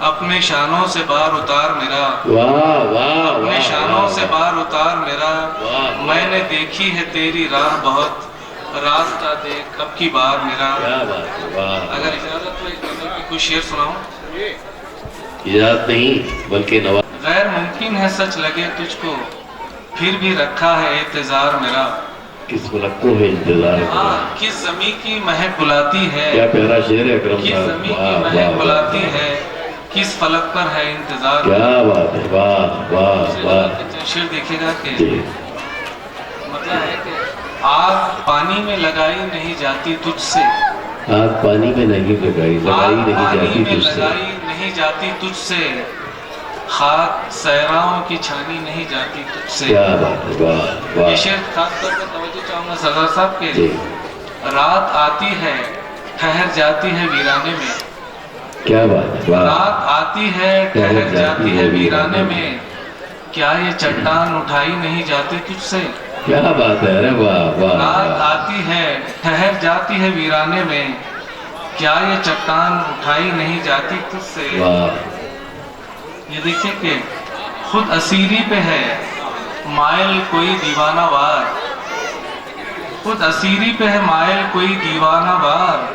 Speaker 5: अपने शानों से बार उतार मेरा।
Speaker 2: वाह वाह
Speaker 5: अपने शानों से बार उतार मेरा।
Speaker 2: वाह।
Speaker 5: मैंने देखी है तेरी राह बहुत, रास्ता देख अब की बार मेरा।
Speaker 2: क्या बात है, वाह।
Speaker 5: अगर इजाजत हो एक गजल की कुछ शेर सुनाऊं।
Speaker 2: इजाजत नहीं बल्कि नवाज।
Speaker 5: गैर मुमकिन है सच लगे तुझको, फिर भी रखा है इंतजार मेरा।
Speaker 2: किस फलक को है इंतजार मेरा।
Speaker 5: हाँ, किस ज़मीं की महक बुलाती है,
Speaker 2: क्या प्यारा शेर है अकरम
Speaker 5: किस
Speaker 2: साहब।
Speaker 5: ज़मीं की
Speaker 2: वाह
Speaker 5: महक
Speaker 2: वाह
Speaker 5: बुलाती है, किस फलक पर है इंतजार।
Speaker 2: क्या बात है, वाह वाह वाह।
Speaker 5: शेर देखिएगा कि
Speaker 2: जी।
Speaker 5: मतलब है कि आग पानी में लगाई नहीं जाती तुझसे,
Speaker 2: आग पानी में नहीं लगाई
Speaker 5: आग
Speaker 2: नहीं
Speaker 5: पानी
Speaker 2: जाती
Speaker 5: में
Speaker 2: तुझसे।
Speaker 5: लगाई नहीं जाती तुझसे, खाक सहराओं की छानी नहीं जाती तुझसे।
Speaker 2: क्या बात है, वाह
Speaker 5: ये
Speaker 2: वाह
Speaker 5: शेर खास तौर पर तवज्जो चाहूंगा सरदार साहब के।
Speaker 2: जी।
Speaker 5: रात आती है ठहर जाती है वीराने में,
Speaker 2: क्या बात है, वाह।
Speaker 5: रात आती है ठहर जाती है वीराने में, क्या ये चट्टान उठाई नहीं जाती तुझसे।
Speaker 2: क्या बात है, अरे वाह वाह
Speaker 5: रात
Speaker 2: वाह।
Speaker 5: आती है ठहर जाती है वीराने में, क्या ये चट्टान उठाई नहीं जाती तुझसे।
Speaker 2: वाह।
Speaker 5: ये देखिए कि खुद असीरी पे है मायल कोई दीवाना वार, खुद असीरी पे है मायल कोई दीवाना वार,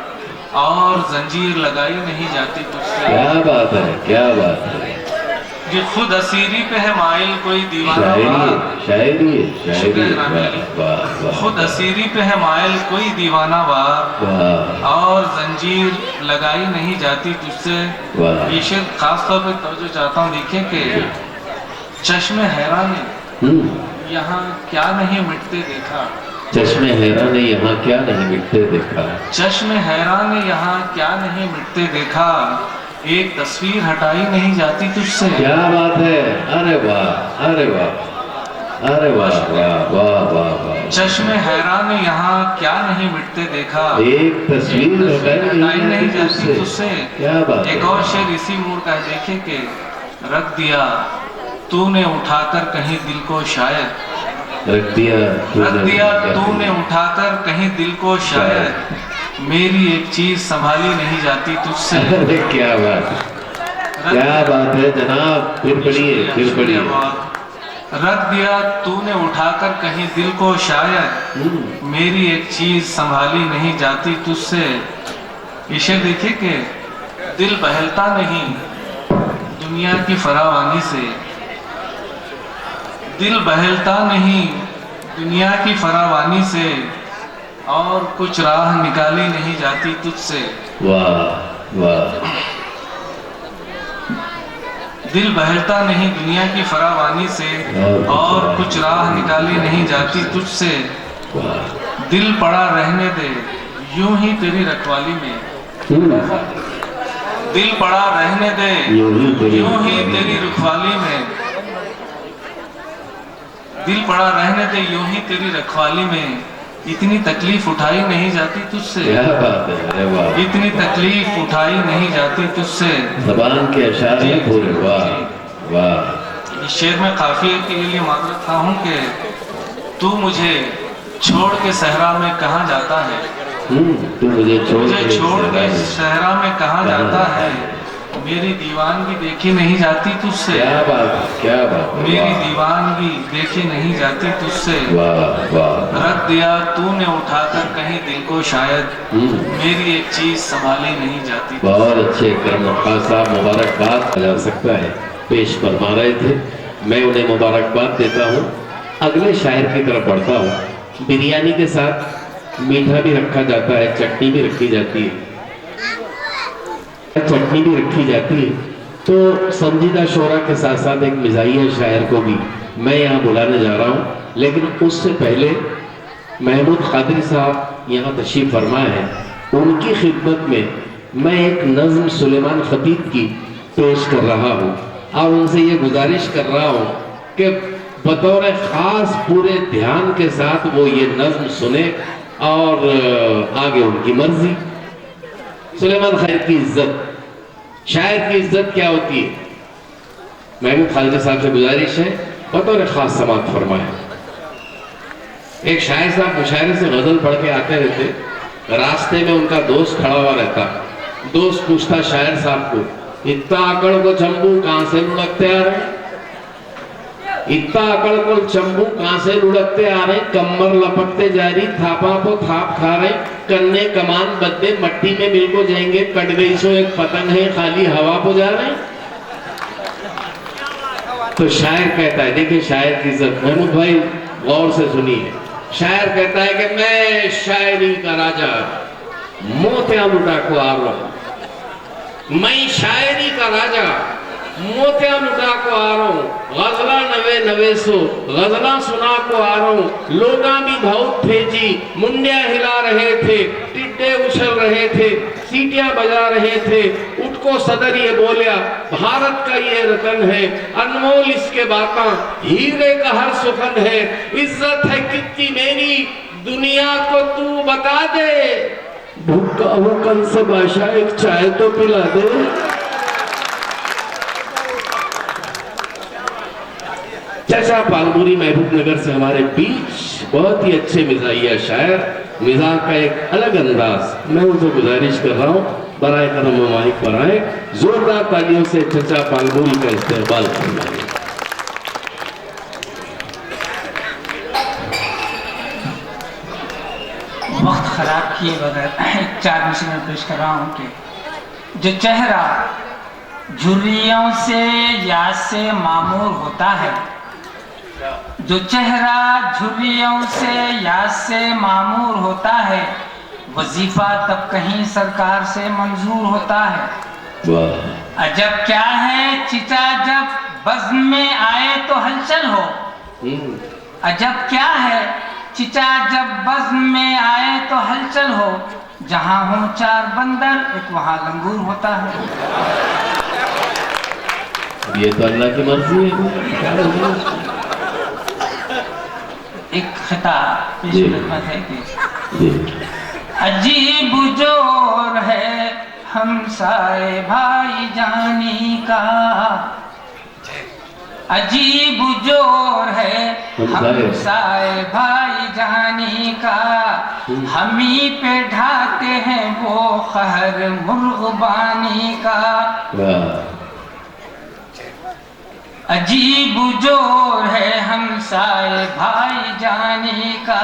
Speaker 5: और जंजीर लगाई नहीं जाती तुझसे।
Speaker 2: क्या बात है, क्या बात है।
Speaker 5: ये खुद असीरी पे है मायल कोई दीवाना
Speaker 2: शायरी
Speaker 5: वार,
Speaker 2: है, शायरी है, शायरी है। वाह वाह वाह।
Speaker 5: खुद असीरी पे है मायल कोई दीवाना वार,
Speaker 2: वाह
Speaker 5: और जंजीर लगाई नहीं जाती तुझसे।
Speaker 2: वाह।
Speaker 5: ये शेर खास तौर पे तवज्जो चाहता हूँ। देखिए कि चश्मे हैरान यहाँ क्या नहीं मिटते देखा,
Speaker 2: चश्मे हैरान ने यहाँ क्या नहीं मिटते देखा।
Speaker 5: चश्मे हैरान ने यहाँ क्या नहीं मिटते देखा, एक तस्वीर हटाई नहीं जाती तुझसे।
Speaker 2: क्या बात है, अरे वाह, अरे वाह, अरे वाह वाह वाह वाह वाह।
Speaker 5: चश्मे हैरान ने यहाँ क्या नहीं मिटते देखा,
Speaker 2: एक तस्वीर
Speaker 5: हटाई नहीं जाती तुझसे।
Speaker 2: क्या बात है।
Speaker 5: एक और शेर इसी मूड का है। देखिए कि रख दिया तूने उठाकर कहीं दिल को शायद,
Speaker 2: रख दिया
Speaker 5: तूने उठाकर कहीं दिल को शायद, मेरी एक चीज संभाली नहीं जाती तुझसे।
Speaker 2: अरे क्या बात है, क्या बात है जनाब, फिर पढ़िए, फिर पढ़िए।
Speaker 5: रख दिया तूने उठाकर कहीं दिल को शायद, मेरी एक चीज संभाली नहीं जाती तुझसे। इसे देखिए कि दिल बहलता नहीं दुनिया की फरावानी से, दिल बहलता नहीं दुनिया की फरावानी से, और कुछ राह निकाली नहीं जाती तुझसे।
Speaker 2: वाह वाह।
Speaker 5: दिल बहलता नहीं दुनिया की फरावानी से, और कुछ राह निकाली नहीं जाती तुझसे। दिल पड़ा रहने दे यूं ही तेरी रखवाली में, दिल पड़ा रहने दे यूं ही तेरी रखवाली में, दिल पड़ा रहने दे यूं ही तेरी रखवाली में, इतनी तकलीफ उठाई नहीं जाती तुझसे,
Speaker 2: क्या बात है, अरे वाह,
Speaker 5: इतनी तकलीफ उठाई नहीं जाती तुझसे।
Speaker 2: जबान के अशार हैं पूरे, वाह वाह।
Speaker 5: इस शेर में काफिये के लिए माजरत था हूँ कि तू मुझे छोड़ के सहरा में कहाँ जाता है,
Speaker 2: तू मुझे छोड़
Speaker 5: के सहरा में कहाँ जाता है, मेरी दीवानगी देखी नहीं जाती तुझसे,
Speaker 2: क्या बात, क्या बात,
Speaker 5: मेरी दीवानगी देखी नहीं जाती तुझसे,
Speaker 2: वाह वाह।
Speaker 5: रख दिया तूने उठाकर कहीं दिल को, शायद मेरी एक चीज संभाली नहीं जाती।
Speaker 2: बहुत अच्छे करम खान साहब, मुबारकबाद जा सकता है, पेश फरमा रहे थे, मैं उन्हें मुबारकबाद देता हूँ। अगले शायर की तरफ बढ़ता हूँ। बिरयानी के साथ मीठा भी रखा जाता है, चटनी भी रखी जाती है, चटनी भी रखी जाती है। तो संजीदा शोरा के साथ साथ एक मिजाहिया शायर को भी मैं यहाँ बुलाने जा रहा हूँ, लेकिन उससे पहले महमूद कादरी साहब यहाँ तशरीफ फरमा है, उनकी खिदमत में मैं एक नज़्म सुलेमान खतीब की पेश कर रहा हूँ और उनसे ये गुजारिश कर रहा हूँ कि बतौर ख़ास पूरे ध्यान के साथ वो ये नज़्म सुने और आगे उनकी मर्जी। सुलेमान खैर की इज्जत, शायर की इज्जत क्या होती है? महमूद खालिद साहब से गुजारिश है बतौर खास समात फरमाए। एक शायर साहब मुशायरे से गजल पढ़ के आते रहते, रास्ते में उनका दोस्त खड़ा हुआ रहता, दोस्त पूछता शायर साहब को, इतना अकड़ को चंबू कहां से लुढ़कते आ रहे, इतना अकड़ को चंबू कहां से लुढ़कते आ रहे, कमर लपकते जा रही, थापा को थाप खा रहे, कन्ने कमान बदले मट्टी में मिल को जाएंगे, कट गई सो एक पतंग है खाली हवा को जा रहे। तो शायर कहता है, देखिए शायर की इज्जत, महमूद भाई गौर से सुनिए, शायर कहता है कि मैं शायरी का राजा मोतिया लुटा को आ रहा हूं, मैं शायरी का राजा मोतिया लुटा को आ रहा हूं, गजला नवे नवे सो गजला सुना को आ रहा हूं, लोगा भी बहुत थे जी, मुंडिया हिला रहे थे, टिड्डे उछल रहे थे, सीटियां बजा रहे थे, उठको सदर ये बोलिया भारत का ये रतन है, अनमोल इसके बाता हीरे का हर सुखन है, इज्जत है कितनी मेरी दुनिया को तू बता दे, भूखा हूं कल से बादशाह एक चाय तो पिला दे। चाचा पालमुरी महबूब नगर से हमारे बीच बहुत ही अच्छे मिजाहिया शायर, मिजाज का एक अलग अंदाज, मैं उनसे गुजारिश कर रहा हूँ बराए करम माइक पर आए, जोरदार तालियों से चाचा पालमुरी का इस्तेमाल करना।
Speaker 6: वक्त खराब किए बगैर 4 मिसरें पेश कर रहा हूँ कि जो चेहरा झुर्रियों से याद से मामूर होता है, जो चेहरा झुर्रियों से याद से मामूर होता है, वजीफा तब कहीं सरकार से मंजूर होता है। अजब क्या है चिचा जब बज़्म में आए तो हलचल हो, अजब क्या है चिचा जब बज़्म में आए तो हलचल हो, जहां हो 4 बंदर एक वहां लंगूर होता है।
Speaker 2: ये तो अल्लाह की मर्जी है।
Speaker 6: एक खिताब पेश खिदमत है कि अजीब जोर है हमसाए भाई जानी का, अजीब जोर है हमसाए भाई जानी का, हमी पे ढाते हैं वो कहर मुर्गबानी का, अजीब जोर है हमसाए भाई जानी का,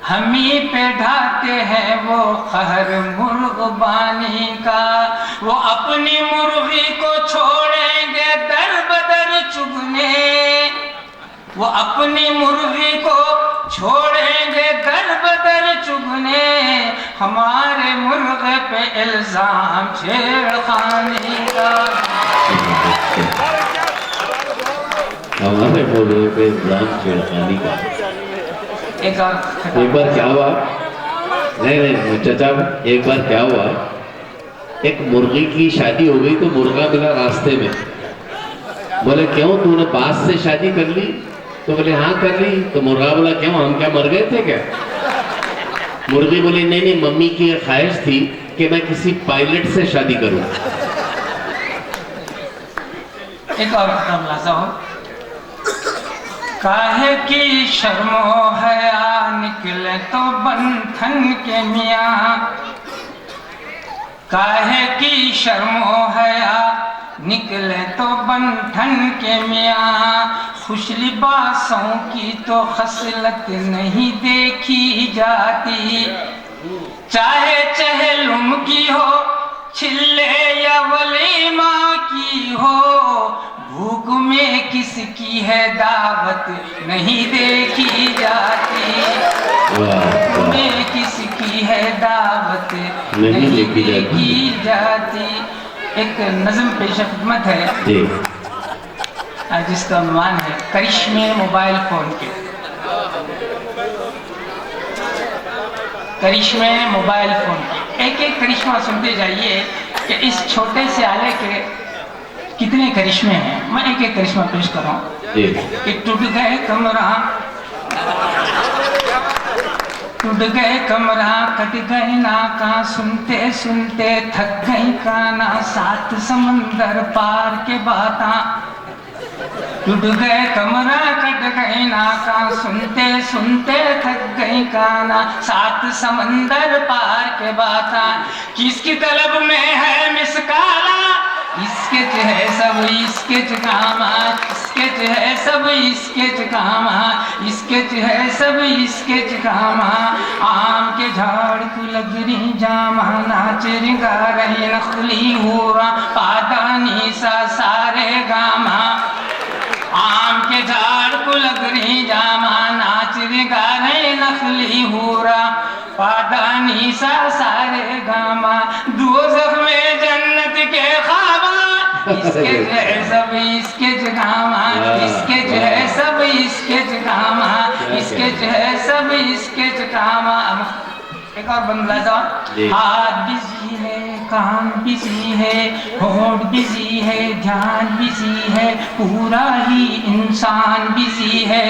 Speaker 6: हमी पे ढाते हैं वो कहर मुर्गबानी का, वो अपनी मुर्गी को छोड़ेंगे दर बदर चुगने, वो अपनी मुर्गी को छोड़ेंगे दर बदर चुगने, हमारे मुर्गे पे इल्जाम छेड़खानी का,
Speaker 2: हमारे मुर्गे पे इल्जाम छेड़खानी का।
Speaker 6: एक
Speaker 2: बार क्या हुआ, नहीं चाचा, एक बार क्या हुआ, ایک مرغی کی شادی ہو گئی تو مرغا ملا راستے میں. بولے کیوں تو نے باز سے شادی کر لی؟ تو بولے ہاں کر لی. تو مرغا بولا کیوں ہم کیا مر گئے تھے کیا؟ مرغی بولی نہیں ممی کی خواہش تھی کہ میں کسی پائلٹ سے شادی کروں.
Speaker 6: ایک اور ملاحظہ ہو. کاہے کی شرم و حیا نکلے تو بندھن کے میاں. کاہے کی شرم و حیا نکلے تو بندھن کے میاں. خوش لباسوں کی تو خصلت نہیں دیکھی جاتی. چاہے چہلم کی ہو چھلے یا ولیمہ کی ہو. بھوک میں کس کی ہے دعوت نہیں دیکھی جاتی. بھوک میں کس کی ہے دعوت نہیں دیکھی جاتی. ایک نظم پیش خدمت ہے جس کا عنوان ہے کرشمے موبائل فون کے. کرشمے موبائل فون کے ایک ایک کرشمہ سنتے جائیے کہ اس چھوٹے سے آلے کے کتنے کرشمے ہیں. میں ایک ایک کرشمہ پیش کر رہا ہوں کہ ٹوٹ گئے کمرہ کٹ گئے ناکاں. سنتے سنتے تھک گئی کانا. سات سمندر پار کے باتاں. ٹوٹ گئے کمرہ کٹ گئی ناکاں. سنتے سنتے تھک گئی کانا. سات سمندر پار کے باتاں. کس کی طلب میں ہے مسکالا. اسکیچ ہے سب اسکیچ کاما. اسکیچ ہے سب اسکیچ کاما. اسکیچ ہے سب اسکیچ کاما. آم کے جھاڑ کو لگ رہی جاما. ناچ رنگا رہی نخلی ہورا. پادانی سا سارے گاما. آم کے جھاڑ کو لگ رہی جاما. ناچ رنگا رہی نخلی ہورا. پادانی سا سارے گاما. دوزخ میں جنت کے خواباں. اسکیچ ہے سب اسکیچ کاما. اسکیچ ہے سب اسکیچ کاما. اسکیچ ہے سب اسکیچ کاما. ایک اور بندہ ہاتھ بزی ہے کان بزی ہے ہونٹ بزی ہے دھیان بزی ہے. پورا ہی انسان بزی ہے.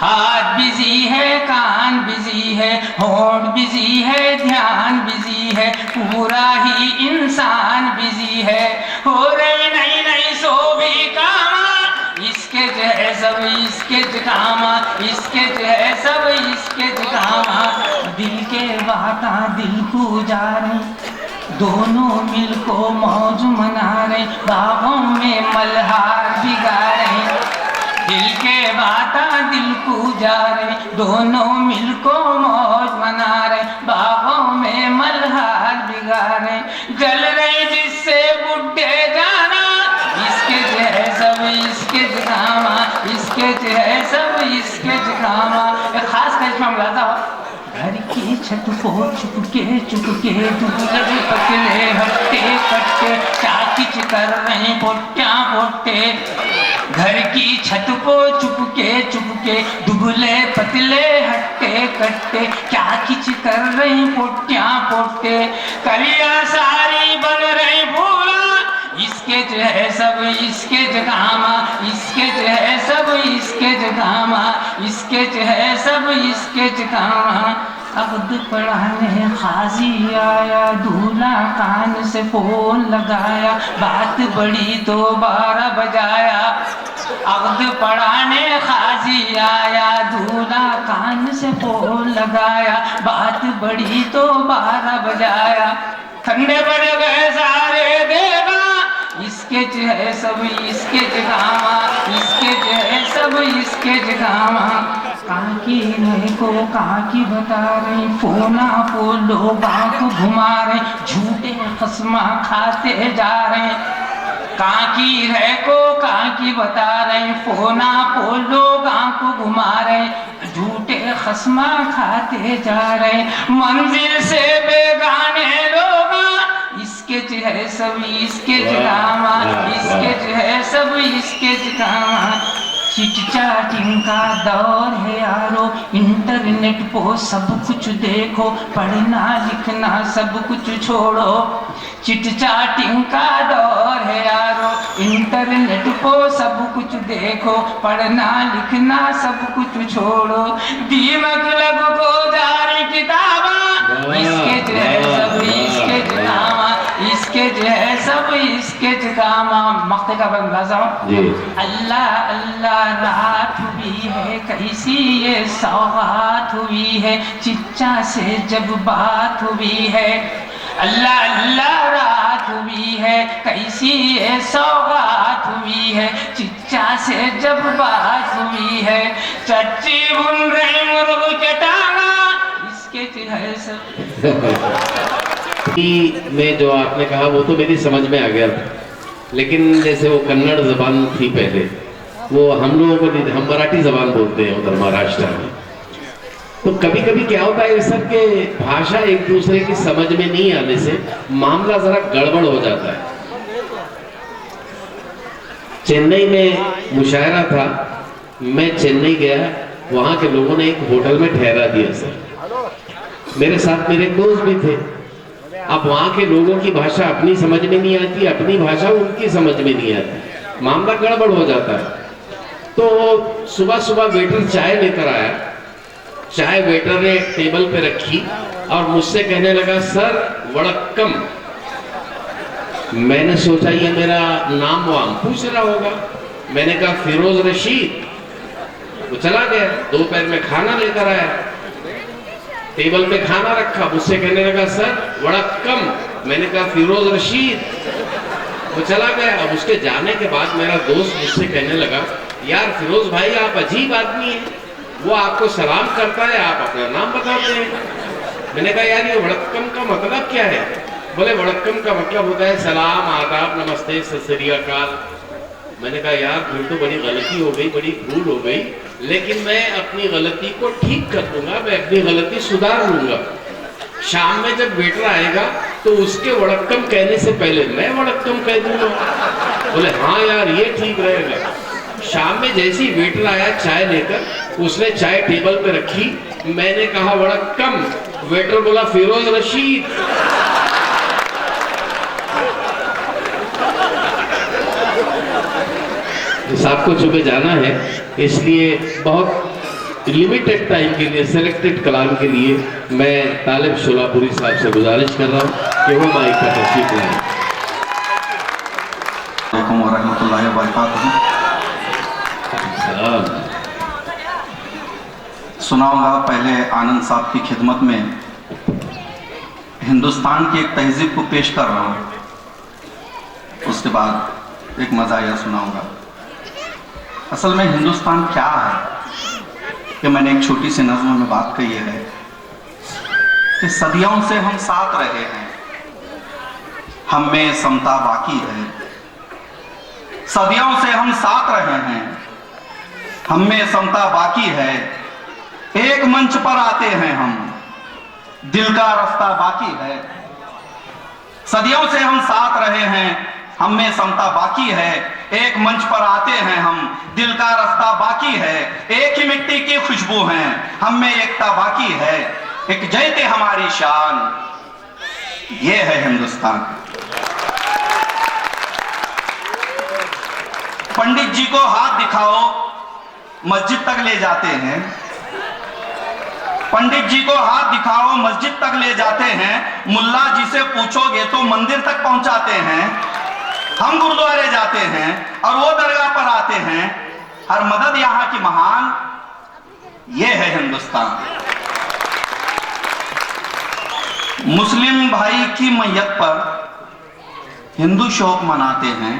Speaker 6: ہاتھ بزی ہے کان بزی ہے ہونٹ بزی ہے دھیان بزی ہے. پورا ہی انسان بزی ہے. ہو رہی نئی نئی سو بھی کاما. اسکیچ ہے سب اسکیچ کاما. اسکیچ ہے سب اسکیچ کاما. دل کے باتاں دل کو جا رہے. دونوں مل کو موج منا رہے. باغوں میں ملہار بگا رہے. دل کے باتاں دل کو جا رہے. دونوں مل کو موج منا رہے. باغوں میں ملہار بگا رہے. جل رہے جس سے بڈھے جانا. اسکیچ ہے سب اسکیچ کاما. اسکیچ ہے سب اسکیچ کاما. ایک خاص کرشمہ ملاحظہ ہو. گھر کی چھت کو چپکے دبلے پتلے ہٹے کٹے. کیا کچھ کر رہے پوٹیاں پوٹے. گھر کی چھت کو چپکے دبلے پتلے ہٹے کٹے. کیا کچھ کر رہے پوٹیاں پوٹے. کلیاں ساری بن رہی پھولا. اسکیچ ہے سب اسکیچ کاما. اسکیچ ہے سب اسکیچ کاما. اسکیچ ہے سب اسکیچ کاما. عقد پڑھانے قاضی آیا. دولہا کان سے فون لگایا. بات بڑی تو 12 بجایا. عقد پڑھانے قاضی آیا. دولہا کان سے فون لگایا. بات بڑی تو 12 بجایا. ٹھنڈے پڑ گئے سارے دیوا. اسکیچ ہے سب اسکیچ کاما. اسکیچ ہے سب اسکیچ کاما. کہاں کی رہے کو کہاں کی بتا رہے. فونا کو لوگ آنکھ گھما رہے. جھوٹے قسمہ کھاتے جا رہے. کہاں کی رہے کو کہاں کی بتا رہے. فونا کو لوگ آنکھ گھما رہے. جھوٹے قسمہ کھاتے جا رہے. منزل سے بیگانے لوگ. اسکیچ ہے سب اسکیچ کاما. اسکیچ ہے سب اسکیچ کاما. چٹ چاٹنگ کا دور ہے یارو. انٹر इंटरनेट पे सब कुछ देखो, पढ़ना लिखना सब कुछ छोड़ो, चिट चाटिंग का दौर है यारो। इंटरनेट पे सब कुछ देखो, पढ़ना लिखना सब कुछ छोड़ो, दीमक लब को जारी किताबा, इसके जो है सब इसके जनामा, इसके जो है सब इसके जकामा। मख्ते का बंगाजा अल्लाह अल्लाह रात हुई है कैसी ये सौगात हुई है, चिच्चा से जब बात हुई है। अल्लाह अल्लाह रात हुई है कैसी ये सौगात हुई है, चिच्चा से जब बात हुई है। चच्ची बुन रही मुर्ग चटाना, इसके जो है सब
Speaker 7: में जो आपने कहा वो तो मेरी समझ में आ गया था, लेकिन जैसे वो कन्नड़ जबान थी पहले, वो हम लोगों को नहीं, हम मराठी जबान बोलते हैं उधर महाराष्ट्र में, तो कभी कभी क्या होता है सर के भाषा एक दूसरे की समझ में नहीं आने से मामला जरा गड़बड़ हो जाता है। चेन्नई में मुशायरा था, मैं चेन्नई गया, वहां के लोगों ने एक होटल में ठहरा दिया सर, मेरे साथ मेरे दोस्त भी थे। अब वहां के लोगों की भाषा अपनी समझ में नहीं आती, अपनी भाषा उनकी समझ में नहीं आती, मामला गड़बड़ हो जाता है। तो सुबह सुबह वेटर चाय लेकर आया, चाय वेटर ने टेबल पे रखी और मुझसे कहने लगा सर वड़क्कम। मैंने सोचा ये मेरा नाम वाम पूछ रहा होगा, मैंने कहा फिरोज रशीद। वो चला गया, दोपहर में खाना लेकर आया, टेबल पे खाना रखा, मुझसे कहने लगा सर वड़क्कम। मैंने कहा फिरोज रशीद। वो चला गया। अब उसके जाने के बाद मेरा दोस्त मुझसे कहने लगा यार फिरोज भाई आप अजीब आदमी हैं, वो आपको सलाम करता है, आप अपना नाम बताते हैं। मैंने कहा यार ये वड़क्कम का मतलब क्या है? बोले वड़क्कम का मतलब होता है सलाम, आदाब, नमस्ते, सत श्री अकाल। मैंने कहा यार फिर तो बड़ी गलती हो गई, बड़ी भूल हो गई, लेकिन मैं अपनी गलती को ठीक कर दूंगा, मैं अपनी गलती सुधार लूंगा। शाम में जब वेटर आएगा तो उसके वड़क्कम कहने से पहले मैं वड़क्कम कह दूंगा। बोले हाँ यार ये ठीक रहेगा। शाम में जैसे ही वेटर आया चाय लेकर, उसने चाय टेबल पे रखी, मैंने कहा वड़क्कम, वेटर बोला फिरोज रशीद। साहब को चुके जाना है, इसलिए बहुत लिमिटेड टाइम के लिए, सिलेक्टेड कलाम के लिए मैं तालिब शोलापुरी साहब से गुजारिश कर रहा हूँ कि वो माइक का तशरीफ लाएं।
Speaker 3: अलैकुम वरहमतुल्लाहि वबरकातुहू। सुनाऊंगा पहले आनंद साहब की खिदमत में हिंदुस्तान की एक तहजीब को पेश कर रहा हूँ, उसके बाद एक मज़ाहिया सुनाऊंगा। असल में हिंदुस्तान क्या है कि मैंने एक छोटी सी नज़्म में बात कही है कि सदियों से हम साथ रहे हैं, हम में समता बाकी है। सदियों से हम साथ रहे हैं, हम में समता बाकी है। एक मंच पर आते हैं हम, दिल का रास्ता बाकी है। सदियों से हम साथ रहे हैं, हम में समता बाकी है। एक मंच पर आते हैं हम, दिल का रास्ता बाकी है। एक ही मिट्टी की खुशबू है, हम में एकता बाकी है। एक जयते हमारी शान, ये है हिंदुस्तान। पंडित जी को हाथ दिखाओ, मस्जिद तक ले जाते हैं। पंडित जी को हाथ दिखाओ, मस्जिद तक ले जाते हैं। मुल्ला जी से पूछोगे तो मंदिर तक पहुंचाते हैं। हम गुरुद्वारे जाते हैं और वो दरगाह पर आते हैं। हर मदद यहाँ की महान, ये है हिंदुस्तान। मुस्लिम भाई की मैयत पर हिंदू शोक मनाते हैं।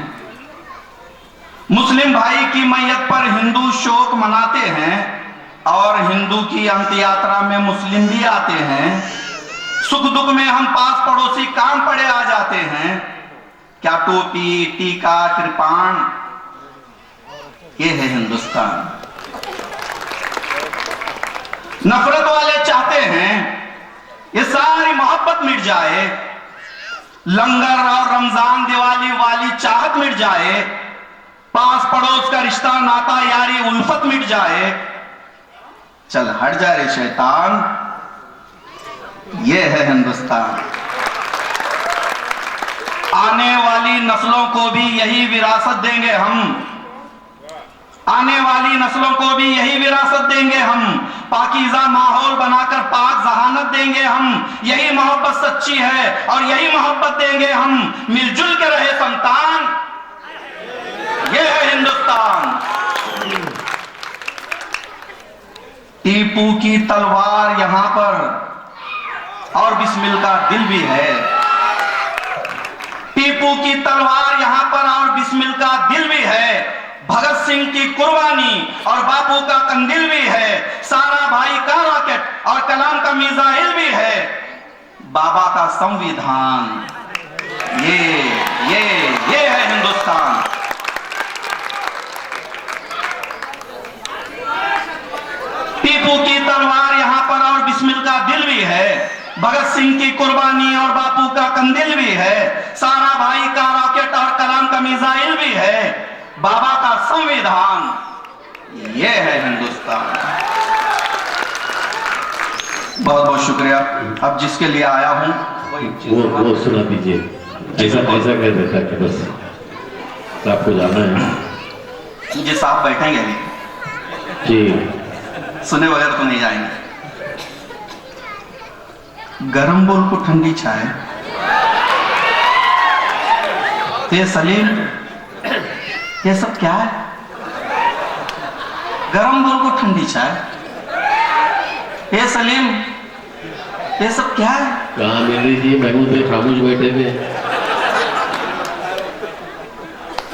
Speaker 3: मुस्लिम भाई की मैयत पर हिंदू शोक मनाते हैं और हिंदू की अंत यात्रा में मुस्लिम भी आते हैं। सुख दुख में हम पास पड़ोसी काम पड़े आ जाते हैं। क्या टोपी, टीका, कृपाण, ये है हिंदुस्तान। नफरत वाले चाहते हैं ये सारी मोहब्बत मिट जाए, लंगर और रमजान दिवाली वाली चाहत मिट जाए, पास पड़ोस का रिश्ता नाता यारी उल्फत मिट जाए। चल हट जा रे शैतान, ये है हिंदुस्तान। आने वाली नस्लों को भी यही विरासत देंगे हम, आने वाली नस्लों को भी यही विरासत देंगे हम, पाकीज़ा माहौल बनाकर पाक जहानत देंगे हम। यही मोहब्बत सच्ची है और यही मोहब्बत देंगे हम, मिलजुल के रहे संतान, ये है हिंदुस्तान। टीपू की तलवार यहां पर और बिस्मिल का दिल भी है, टीपू की तलवार यहां पर और बिस्मिल का दिल भी है, भगत सिंह की कुर्बानी और बापू का कंदिल भी है, सारा भाई का रॉकेट और कलाम का मिसाइल भी है, बाबा का संविधान, ये है हिंदुस्तान। टीपू की तलवार यहां पर और बिस्मिल का दिल भी है, भगत सिंह की कुर्बानी और बापू का कंदिल भी है, सारा भाई का रॉकेट और कलाम का मिसाइल भी है, बाबा का संविधान, ये है हिंदुस्तान। बहुत बहुत शुक्रिया। अब जिसके लिए आया हूं
Speaker 8: वो सुना दीजिए, ऐसा कह देता कि बस आपको जाना है।
Speaker 3: मुझे साहब बैठेंगे नहीं
Speaker 8: जी,
Speaker 3: सुने बगैर तो नहीं जाएंगे। गरम बोल को ठंडी चाय, ये सलीम, ये सब क्या है? गरम बोल को ठंडी चाय, ये सलीम, ये सब क्या है?
Speaker 8: कहाँ मेरी जी महमूद भाई खामोश बैठे थे।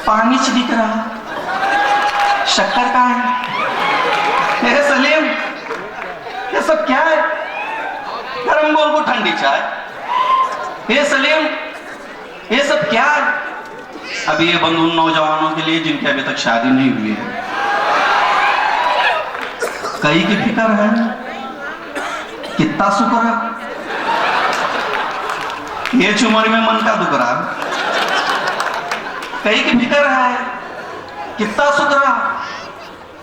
Speaker 3: पानी च दिख रहा, शक्कर का है। ये सलीम, ये सब क्या है? गरम बोल को ठंडी चाय, ये सलीम, ये सब क्या है? अभी ये बंद उन नौजवानों के लिए जिनकी अभी तक शादी नहीं हुई है, कई की फिक्र है, कितना शुक्र है, ये उम्र में मन का दुख रहा, कई की फिक्र है, कितना शुक्र है,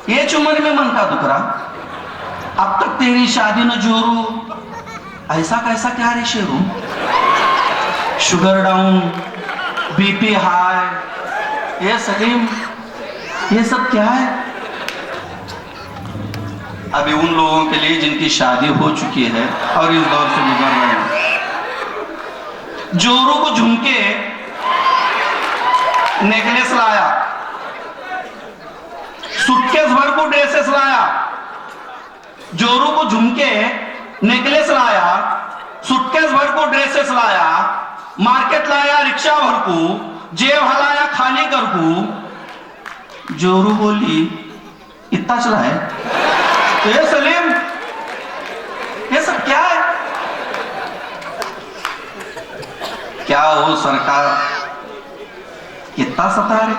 Speaker 3: ये उम्र में मन का दुख रहा। अब तक तेरी शादी न जोरू, ऐसा कैसा क्या रे Sheru? Sugar down, BP high, ये सलीम, ये सब क्या है? अभी उन लोगों के लिए जिनकी शादी हो चुकी है और इस दौर से गुजर रहे हैं, जोरू को झुमके नेकलेस लाया, सूटकेस भर को ड्रेसेस लाया, जोरू को झुमके नेकलेस लाया, सूटकेस भर को ड्रेसेस लाया, मार्केट लाया रिक्शा भर को, जेब हलाया खाली कर को। जोरू बोली इतना चला है? ये सलीम, ये सब क्या है? क्या हो सरकार, कितना सता रहे,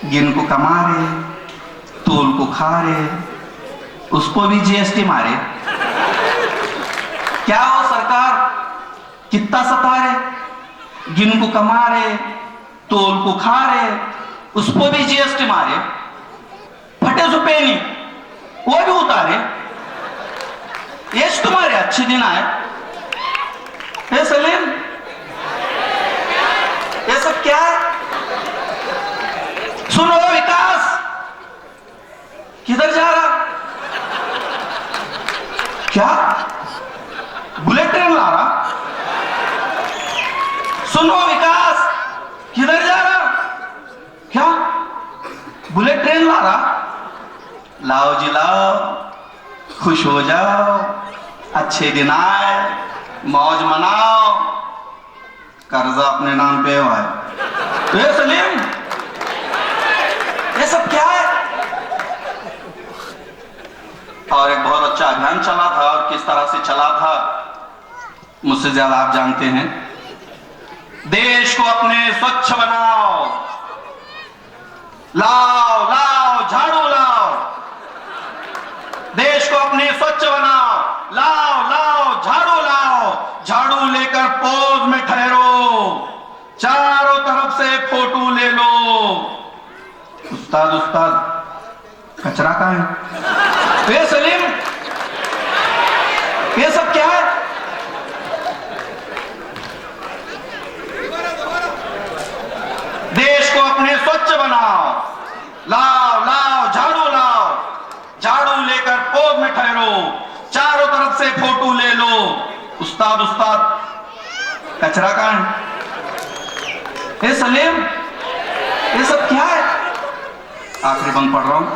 Speaker 3: गिन को कमा रहे, तोल को खा रहे, उसको भी जीएसटी मारे। क्या हो सरकार, कितना सता रहे, गिन को कमा रहे, तोल को खा रहे, उसको भी जीएसटी मारे, फटे सुपेनी वो भी उतारे, ये तुम्हारे अच्छे दिन आए। ये सलीम, ये सब क्या है? सुनो विकास, किधर जा रहा? क्या बुलेट ट्रेन ला रहा? सुनो विकास, किधर जा रहा? क्या बुलेट ट्रेन ला रहा? लाओ जी लाओ, खुश हो जाओ, अच्छे दिन आए, मौज मनाओ, कर्जा अपने नाम पे हुआ है। तो ये सलीम, ये सब क्या है? और एक बहुत अच्छा अभियान चला था, और किस तरह से चला था मुझसे ज्यादा आप जानते हैं। देश को अपने स्वच्छ बनाओ, लाओ लाओ झाड़ू लाओ, देश को अपने स्वच्छ बनाओ, लाओ लाओ झाड़ू लाओ, झाड़ू लेकर पोज में ठहरो, चारों तरफ से फोटो ले लो। उस्ताद उस्ताद कचरा कहाँ है?
Speaker 1: ये सलीम, ये सब क्या है? देश को अपने स्वच्छ बनाओ, लाओ लाओ झाड़ू लाओ, झाड़ू लेकर पोग में ठहरो, चारों तरफ से फोटो ले लो। उस्ताद उस्ताद, कचरा कहाँ है? ए सलीम, ये सब क्या है? आखिरी बंद पढ़ रहा हूं।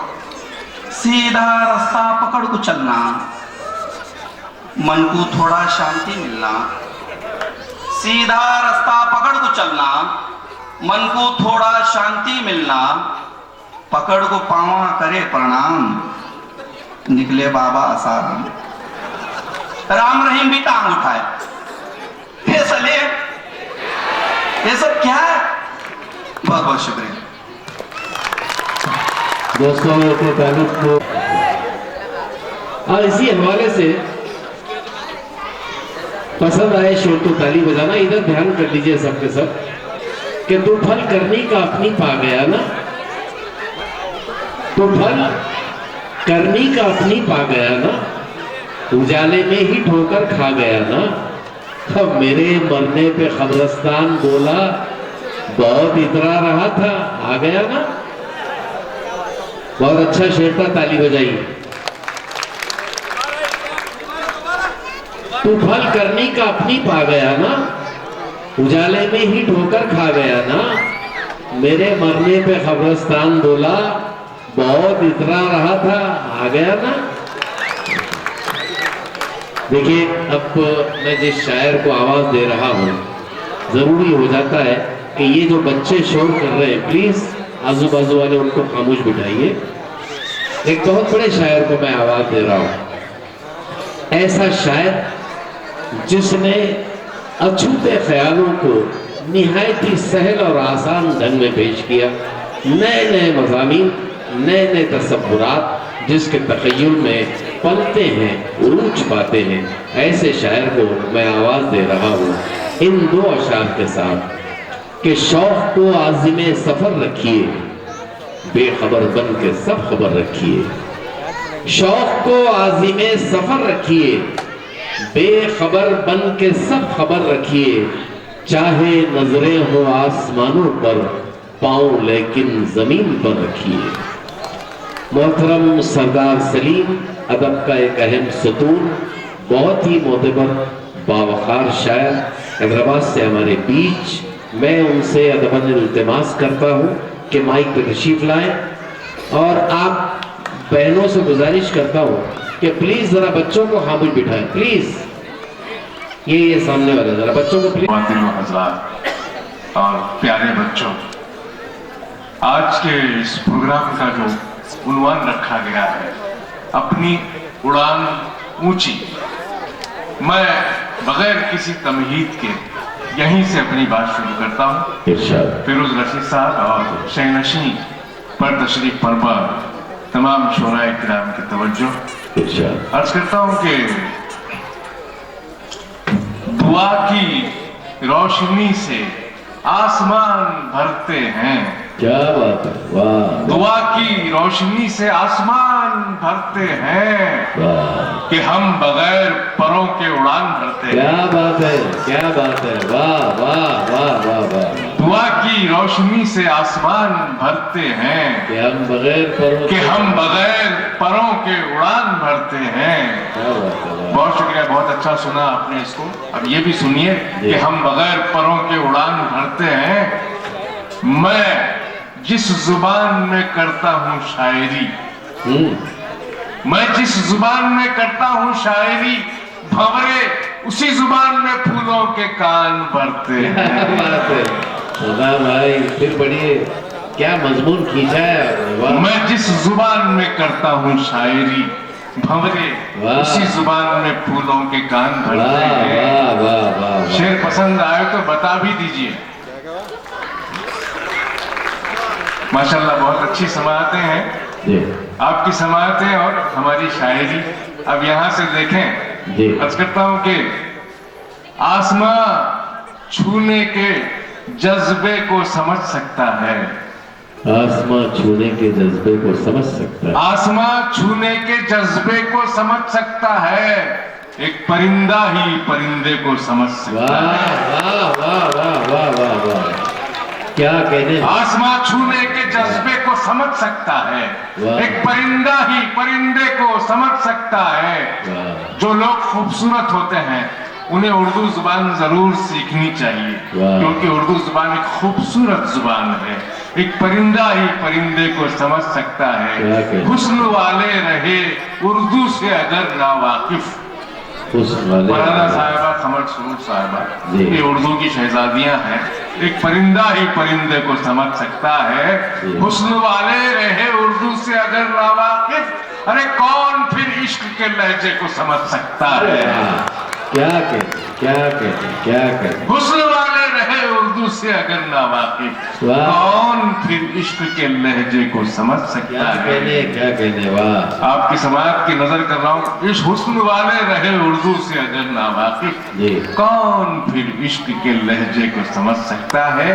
Speaker 1: सीधा रास्ता पकड़ को चलना, मन को थोड़ा शांति मिलना। सीधा रास्ता पकड़ को चलना, मन को थोड़ा शांति मिलना। पकड़ को पावा करे प्रणाम, निकले बाबा आसाराम। राम रहीम भी टांग उठाए। ये सलीम, ये सब क्या है? बहुत बहुत शुक्रिया
Speaker 8: दोस्तों के ताल्लुक को। और इसी हवाले से पसंद आए शोर तो ताली बजाना। इधर ध्यान कर लीजिए सबके सब कि तू फल करनी का अपनी पा गया ना, तो फल करनी का अपनी पा गया ना, उजाले में ही ठोकर खा गया ना। अब मेरे मरने पे खबरस्तान बोला, बहुत इतरा रहा था, आ गया ना। बहुत अच्छा शेर था, ताली बजाइए। तू फल करनी का अपनी पा गया ना, उजाले में ही ठोकर खा गया ना। मेरे मरने पे खबरस्तान बोला, बहुत इतरा रहा था, आ गया ना। देखिए, अब मैं जिस शायर को आवाज दे रहा हूँ, जरूरी हो जाता है कि ये जो बच्चे शोर कर रहे हैं, प्लीज आजू बाजू वाले उनको खामोश बिठाइए। एक बहुत बड़े शायर को मैं आवाज दे रहा हूँ, ऐसा शायर जिसने अछूते ख्यालों को निहायत ही सहल और आसान ढंग में पेश किया। नए नए मज़ामीन, नए नए तसव्वुरात जिसके तख़य्युल में पलते हैं, उरूज पाते हैं, ऐसे शायर को मैं आवाज दे रहा हूँ इन दो अशार के साथ कि शौक़ को आज़िमे सफ़र रखिए, बेखबर बन के सब खबर रखिए। शौक़ को आज़िमे सफ़र रखिए, बेखबर बन के सब खबर रखिए। चाहे नजरें हो आसमानों पर, पाँव लेकिन जमीन पर रखिए। मोहतरम सरदार सलीम, अदब का एक अहम सतून, बहुत ही मोतबर बावखार शायर हैदराबाद से हमारे बीच। मैं उनसे अदबन इल्तिमास करता हूँ कि माइक पे तशरीफ लाएं, और आप बहनों से गुजारिश करता हूँ कि प्लीज जरा बच्चों को खामोश बिठाएं, प्लीज। ये सामने वाले जरा बच्चों को प्लीज।
Speaker 9: हज़रात और प्यारे बच्चों, आज के इस प्रोग्राम का जो उन्वान रखा गया है, अपनी उड़ान ऊंची। मैं बगैर किसी तमहीद के यहीं से अपनी बात शुरू करता हूँ। फिरोज रशीद साहब और शहनशीं पर तशरीफ फरमा तमाम शोराए किराम की तवज्जो अर्ज करता हूँ कि दुआ की रोशनी से आसमान भरते हैं।
Speaker 8: क्या बात है, वाह।
Speaker 9: दुआ की रोशनी से आसमान भरते हैं कि हम बगैर परों के उड़ान भरते हैं।
Speaker 8: क्या बात है, क्या बात है, वाह वाह वाह वाह वाह।
Speaker 9: दुआ की रोशनी से आसमान भरते हैं
Speaker 8: कि हम बगैर परों
Speaker 9: के उड़ान भरते हैं।
Speaker 8: क्या बात है,
Speaker 9: बहुत शुक्रिया, बहुत अच्छा सुना आपने इसको। अब ये भी सुनिए कि हम बगैर परों के उड़ान भरते हैं। मैं जिस जुबान में करता हूँ शायरी, मैं जिस जुबान में करता हूँ शायरी, भंवरे उसी जुबान में फूलों के कान भरते हैं।
Speaker 8: बात है खुदा भाई, फिर बढ़िए, क्या मजमून खींचा है आपने।
Speaker 9: मैं जिस जुबान में करता हूँ शायरी, भंवरे उसी जुबान में फूलों के कान भरते हैं। शेर पसंद आए तो बता भी दीजिए। माशाल्लाह, बहुत अच्छी समाअतें हैं आपकी समाअतें और हमारी शायरी। अब यहाँ से देखें, अर्ज करता हूँ कि आसमां छूने के जज्बे को समझ सकता है,
Speaker 8: आसमां छूने के जज्बे को समझ सकता है,
Speaker 9: आसमां छूने के जज्बे को समझ सकता है, एक परिंदा ही परिंदे को समझ सकता है।
Speaker 8: वाह वाह वाह वाह वाह वाह, क्या कहने,
Speaker 9: आसमां छूने के जज्बे को समझ सकता है, एक परिंदा ही परिंदे को समझ सकता है। जो लोग खूबसूरत होते हैं उन्हें उर्दू जुबान जरूर सीखनी चाहिए, क्योंकि उर्दू जुबान एक खूबसूरत जुबान है। एक परिंदा ही परिंदे को समझ सकता है, हुस्न वाले रहे उर्दू से अगर ना वाकिफ। मौलाना साहिबा कमर सुरूर साहिबा ये उर्दू की शहजादियां हैं। एक परिंदा ही परिंदे को समझ सकता है, हुस्न वाले रहे उर्दू से अगर ना वाकिफ। अरे कौन फिर इश्क के लहजे को समझ सकता है?
Speaker 8: क्या कहते, क्या कहते, क्या कहते,
Speaker 9: हुस्न वाले रहे उर्दू से अगर ना वाकिफ, कौन फिर इश्क के लहजे को समझ सकता है?
Speaker 8: क्या कहने, वाह।
Speaker 9: आपकी समाज की नजर कर रहा हूँ, इस हुस्न वाले रहे उर्दू से अगर ना वाकिफ, कौन फिर इश्क के लहजे को समझ सकता है?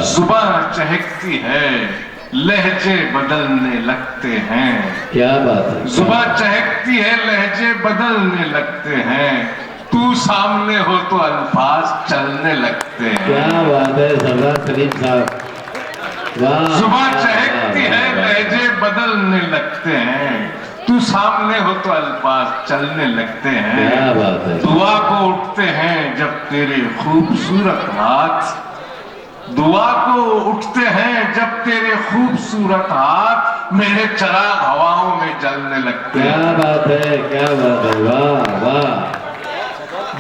Speaker 9: जुबान चहकती है लहजे बदलने लगते हैं,
Speaker 8: क्या बात है,
Speaker 9: जुबान चहकती है लहजे बदलने लगते हैं, तू सामने हो तो अल्फाज चलने लगते हैं।
Speaker 8: क्या बात है सरदार सलीम साहब, वाह।
Speaker 9: जुबान चहकती है लहजे बदलने लगते हैं, तू सामने हो तो अल्फाज चलने लगते हैं।
Speaker 8: क्या बात है,
Speaker 9: दुआ को उठते हैं जब तेरे खूबसूरत हाथ, दुआ को उठते हैं जब तेरे खूबसूरत हाथ मेरे चराग हवाओं में जलने लगते हैं।
Speaker 8: क्या बात है, क्या बात है, वाह वाह।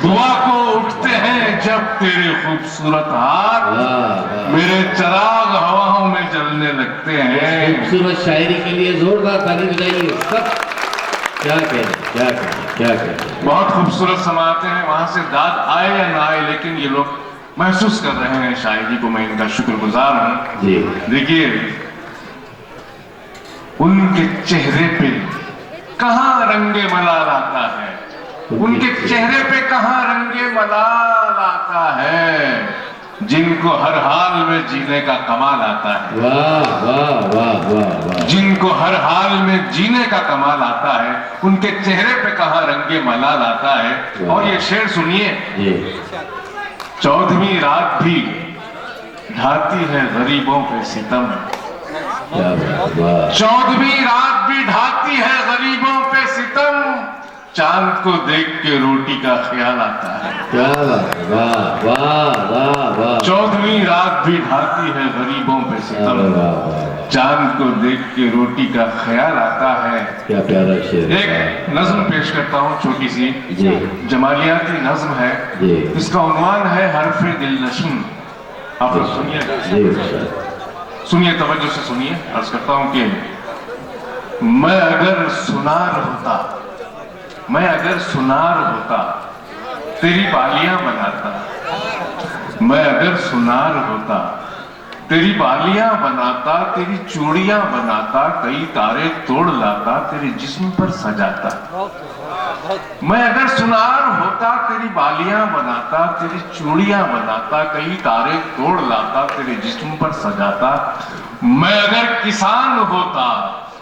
Speaker 9: दुआ को उठते हैं जब तेरे खूबसूरत हाथ मेरे चराग हवाओं में जलने लगते हैं।
Speaker 8: खूबसूरत शायरी के लिए जोरदार ताली बजाइए सब। क्या कहते, क्या कहते, क्या कहते,
Speaker 9: बहुत खूबसूरत समाते हैं, वहां से दाद आए या ना आए लेकिन ये लोग महसूस कर रहे हैं शायरी को, मैं इनका शुक्रगुजार हूं। देखिए उनके चेहरे पे कहां रंगे मलाल आता है, उनके चेहरे पे कहां रंगे मलाल आता है, जिनको हर हाल में जीने का कमाल आता है।
Speaker 8: वाह वाह वाह वाह वाह।
Speaker 9: जिनको हर हाल में जीने का कमाल आता है, उनके चेहरे पे कहां रंगे मलाल आता है। और ये शेर सुनिए, 14वीं रात भी ढाती है गरीबों पे सितम, 14वीं रात भी ढाती है गरीबों पे सितम, चांद को देख के रोटी का ख्याल आता है।
Speaker 8: क्या बात, वाह वाह वाह वाह।
Speaker 9: 14वीं रात भी ढाती है गरीबों पे सितम, चांद को देख के रोटी का ख्याल आता है।
Speaker 8: क्या प्यारा शेर।
Speaker 9: एक नज्म पेश करता हूँ छोटी सी, जमालियाती नज्म है, इसका उन्वान है हरफे दिलनशीं। आप लोग सुनिए, सुनिए तवज्जो से सुनिए। अर्ज करता हूँ कि मैं अगर सुनार होता, मैं अगर सुनार होता तेरी बालियां बनाता, मैं अगर सुनार होता तेरी बालियां बनाता, तेरी चूड़ियां बनाता, कई तारे तोड़ लाता तेरे जिस्म पर सजाता। मैं अगर सुनार होता तेरी बालियां बनाता, तेरी चूड़ियां बनाता, कई तारे तोड़ लाता तेरे जिस्म पर सजाता। मैं अगर किसान होता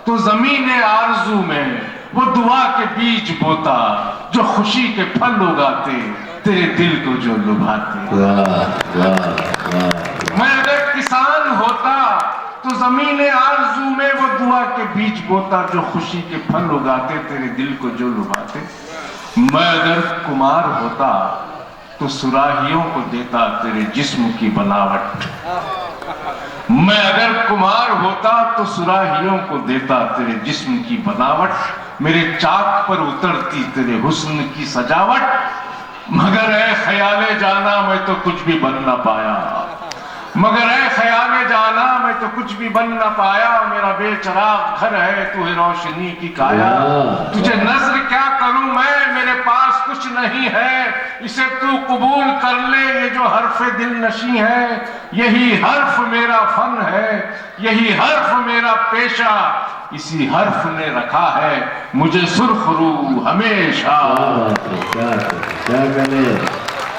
Speaker 9: तो जमीन आरजू में वो दुआ के बीज बोता, जो खुशी के फल उगाते तेरे दिल को जो लुभाते। मैं अगर किसान होता तो जमीन आरजू में वो दुआ के बीज बोता, जो खुशी के फल उगाते तेरे दिल को जो लुभाते। मैं अगर कुमार होता तो सुराहियों को देता तेरे जिस्म की बनावट, मैं अगर कुमार होता तो सुराहियों को देता तेरे जिस्म की बनावट, मेरे चाक पर उतरती तेरे हुस्न की सजावट। मगर ऐ ख्याले जाना मैं तो कुछ भी बन ना पाया, मगर ऐ ख्याले जाना मैं तो कुछ भी बन ना पाया, मेरा बेचराग घर है तू है रोशनी की काया। तुझे नजर क्या करूं मैं, मेरे पास कुछ नहीं है, इसे तू कबूल कर ले ये जो हर्फ दिल नशी है। यही हर्फ मेरा फन है, यही हर्फ मेरा पेशा, इसी हर्फ ने रखा है मुझे सुर्ख रू हमेशा।
Speaker 8: क्या करें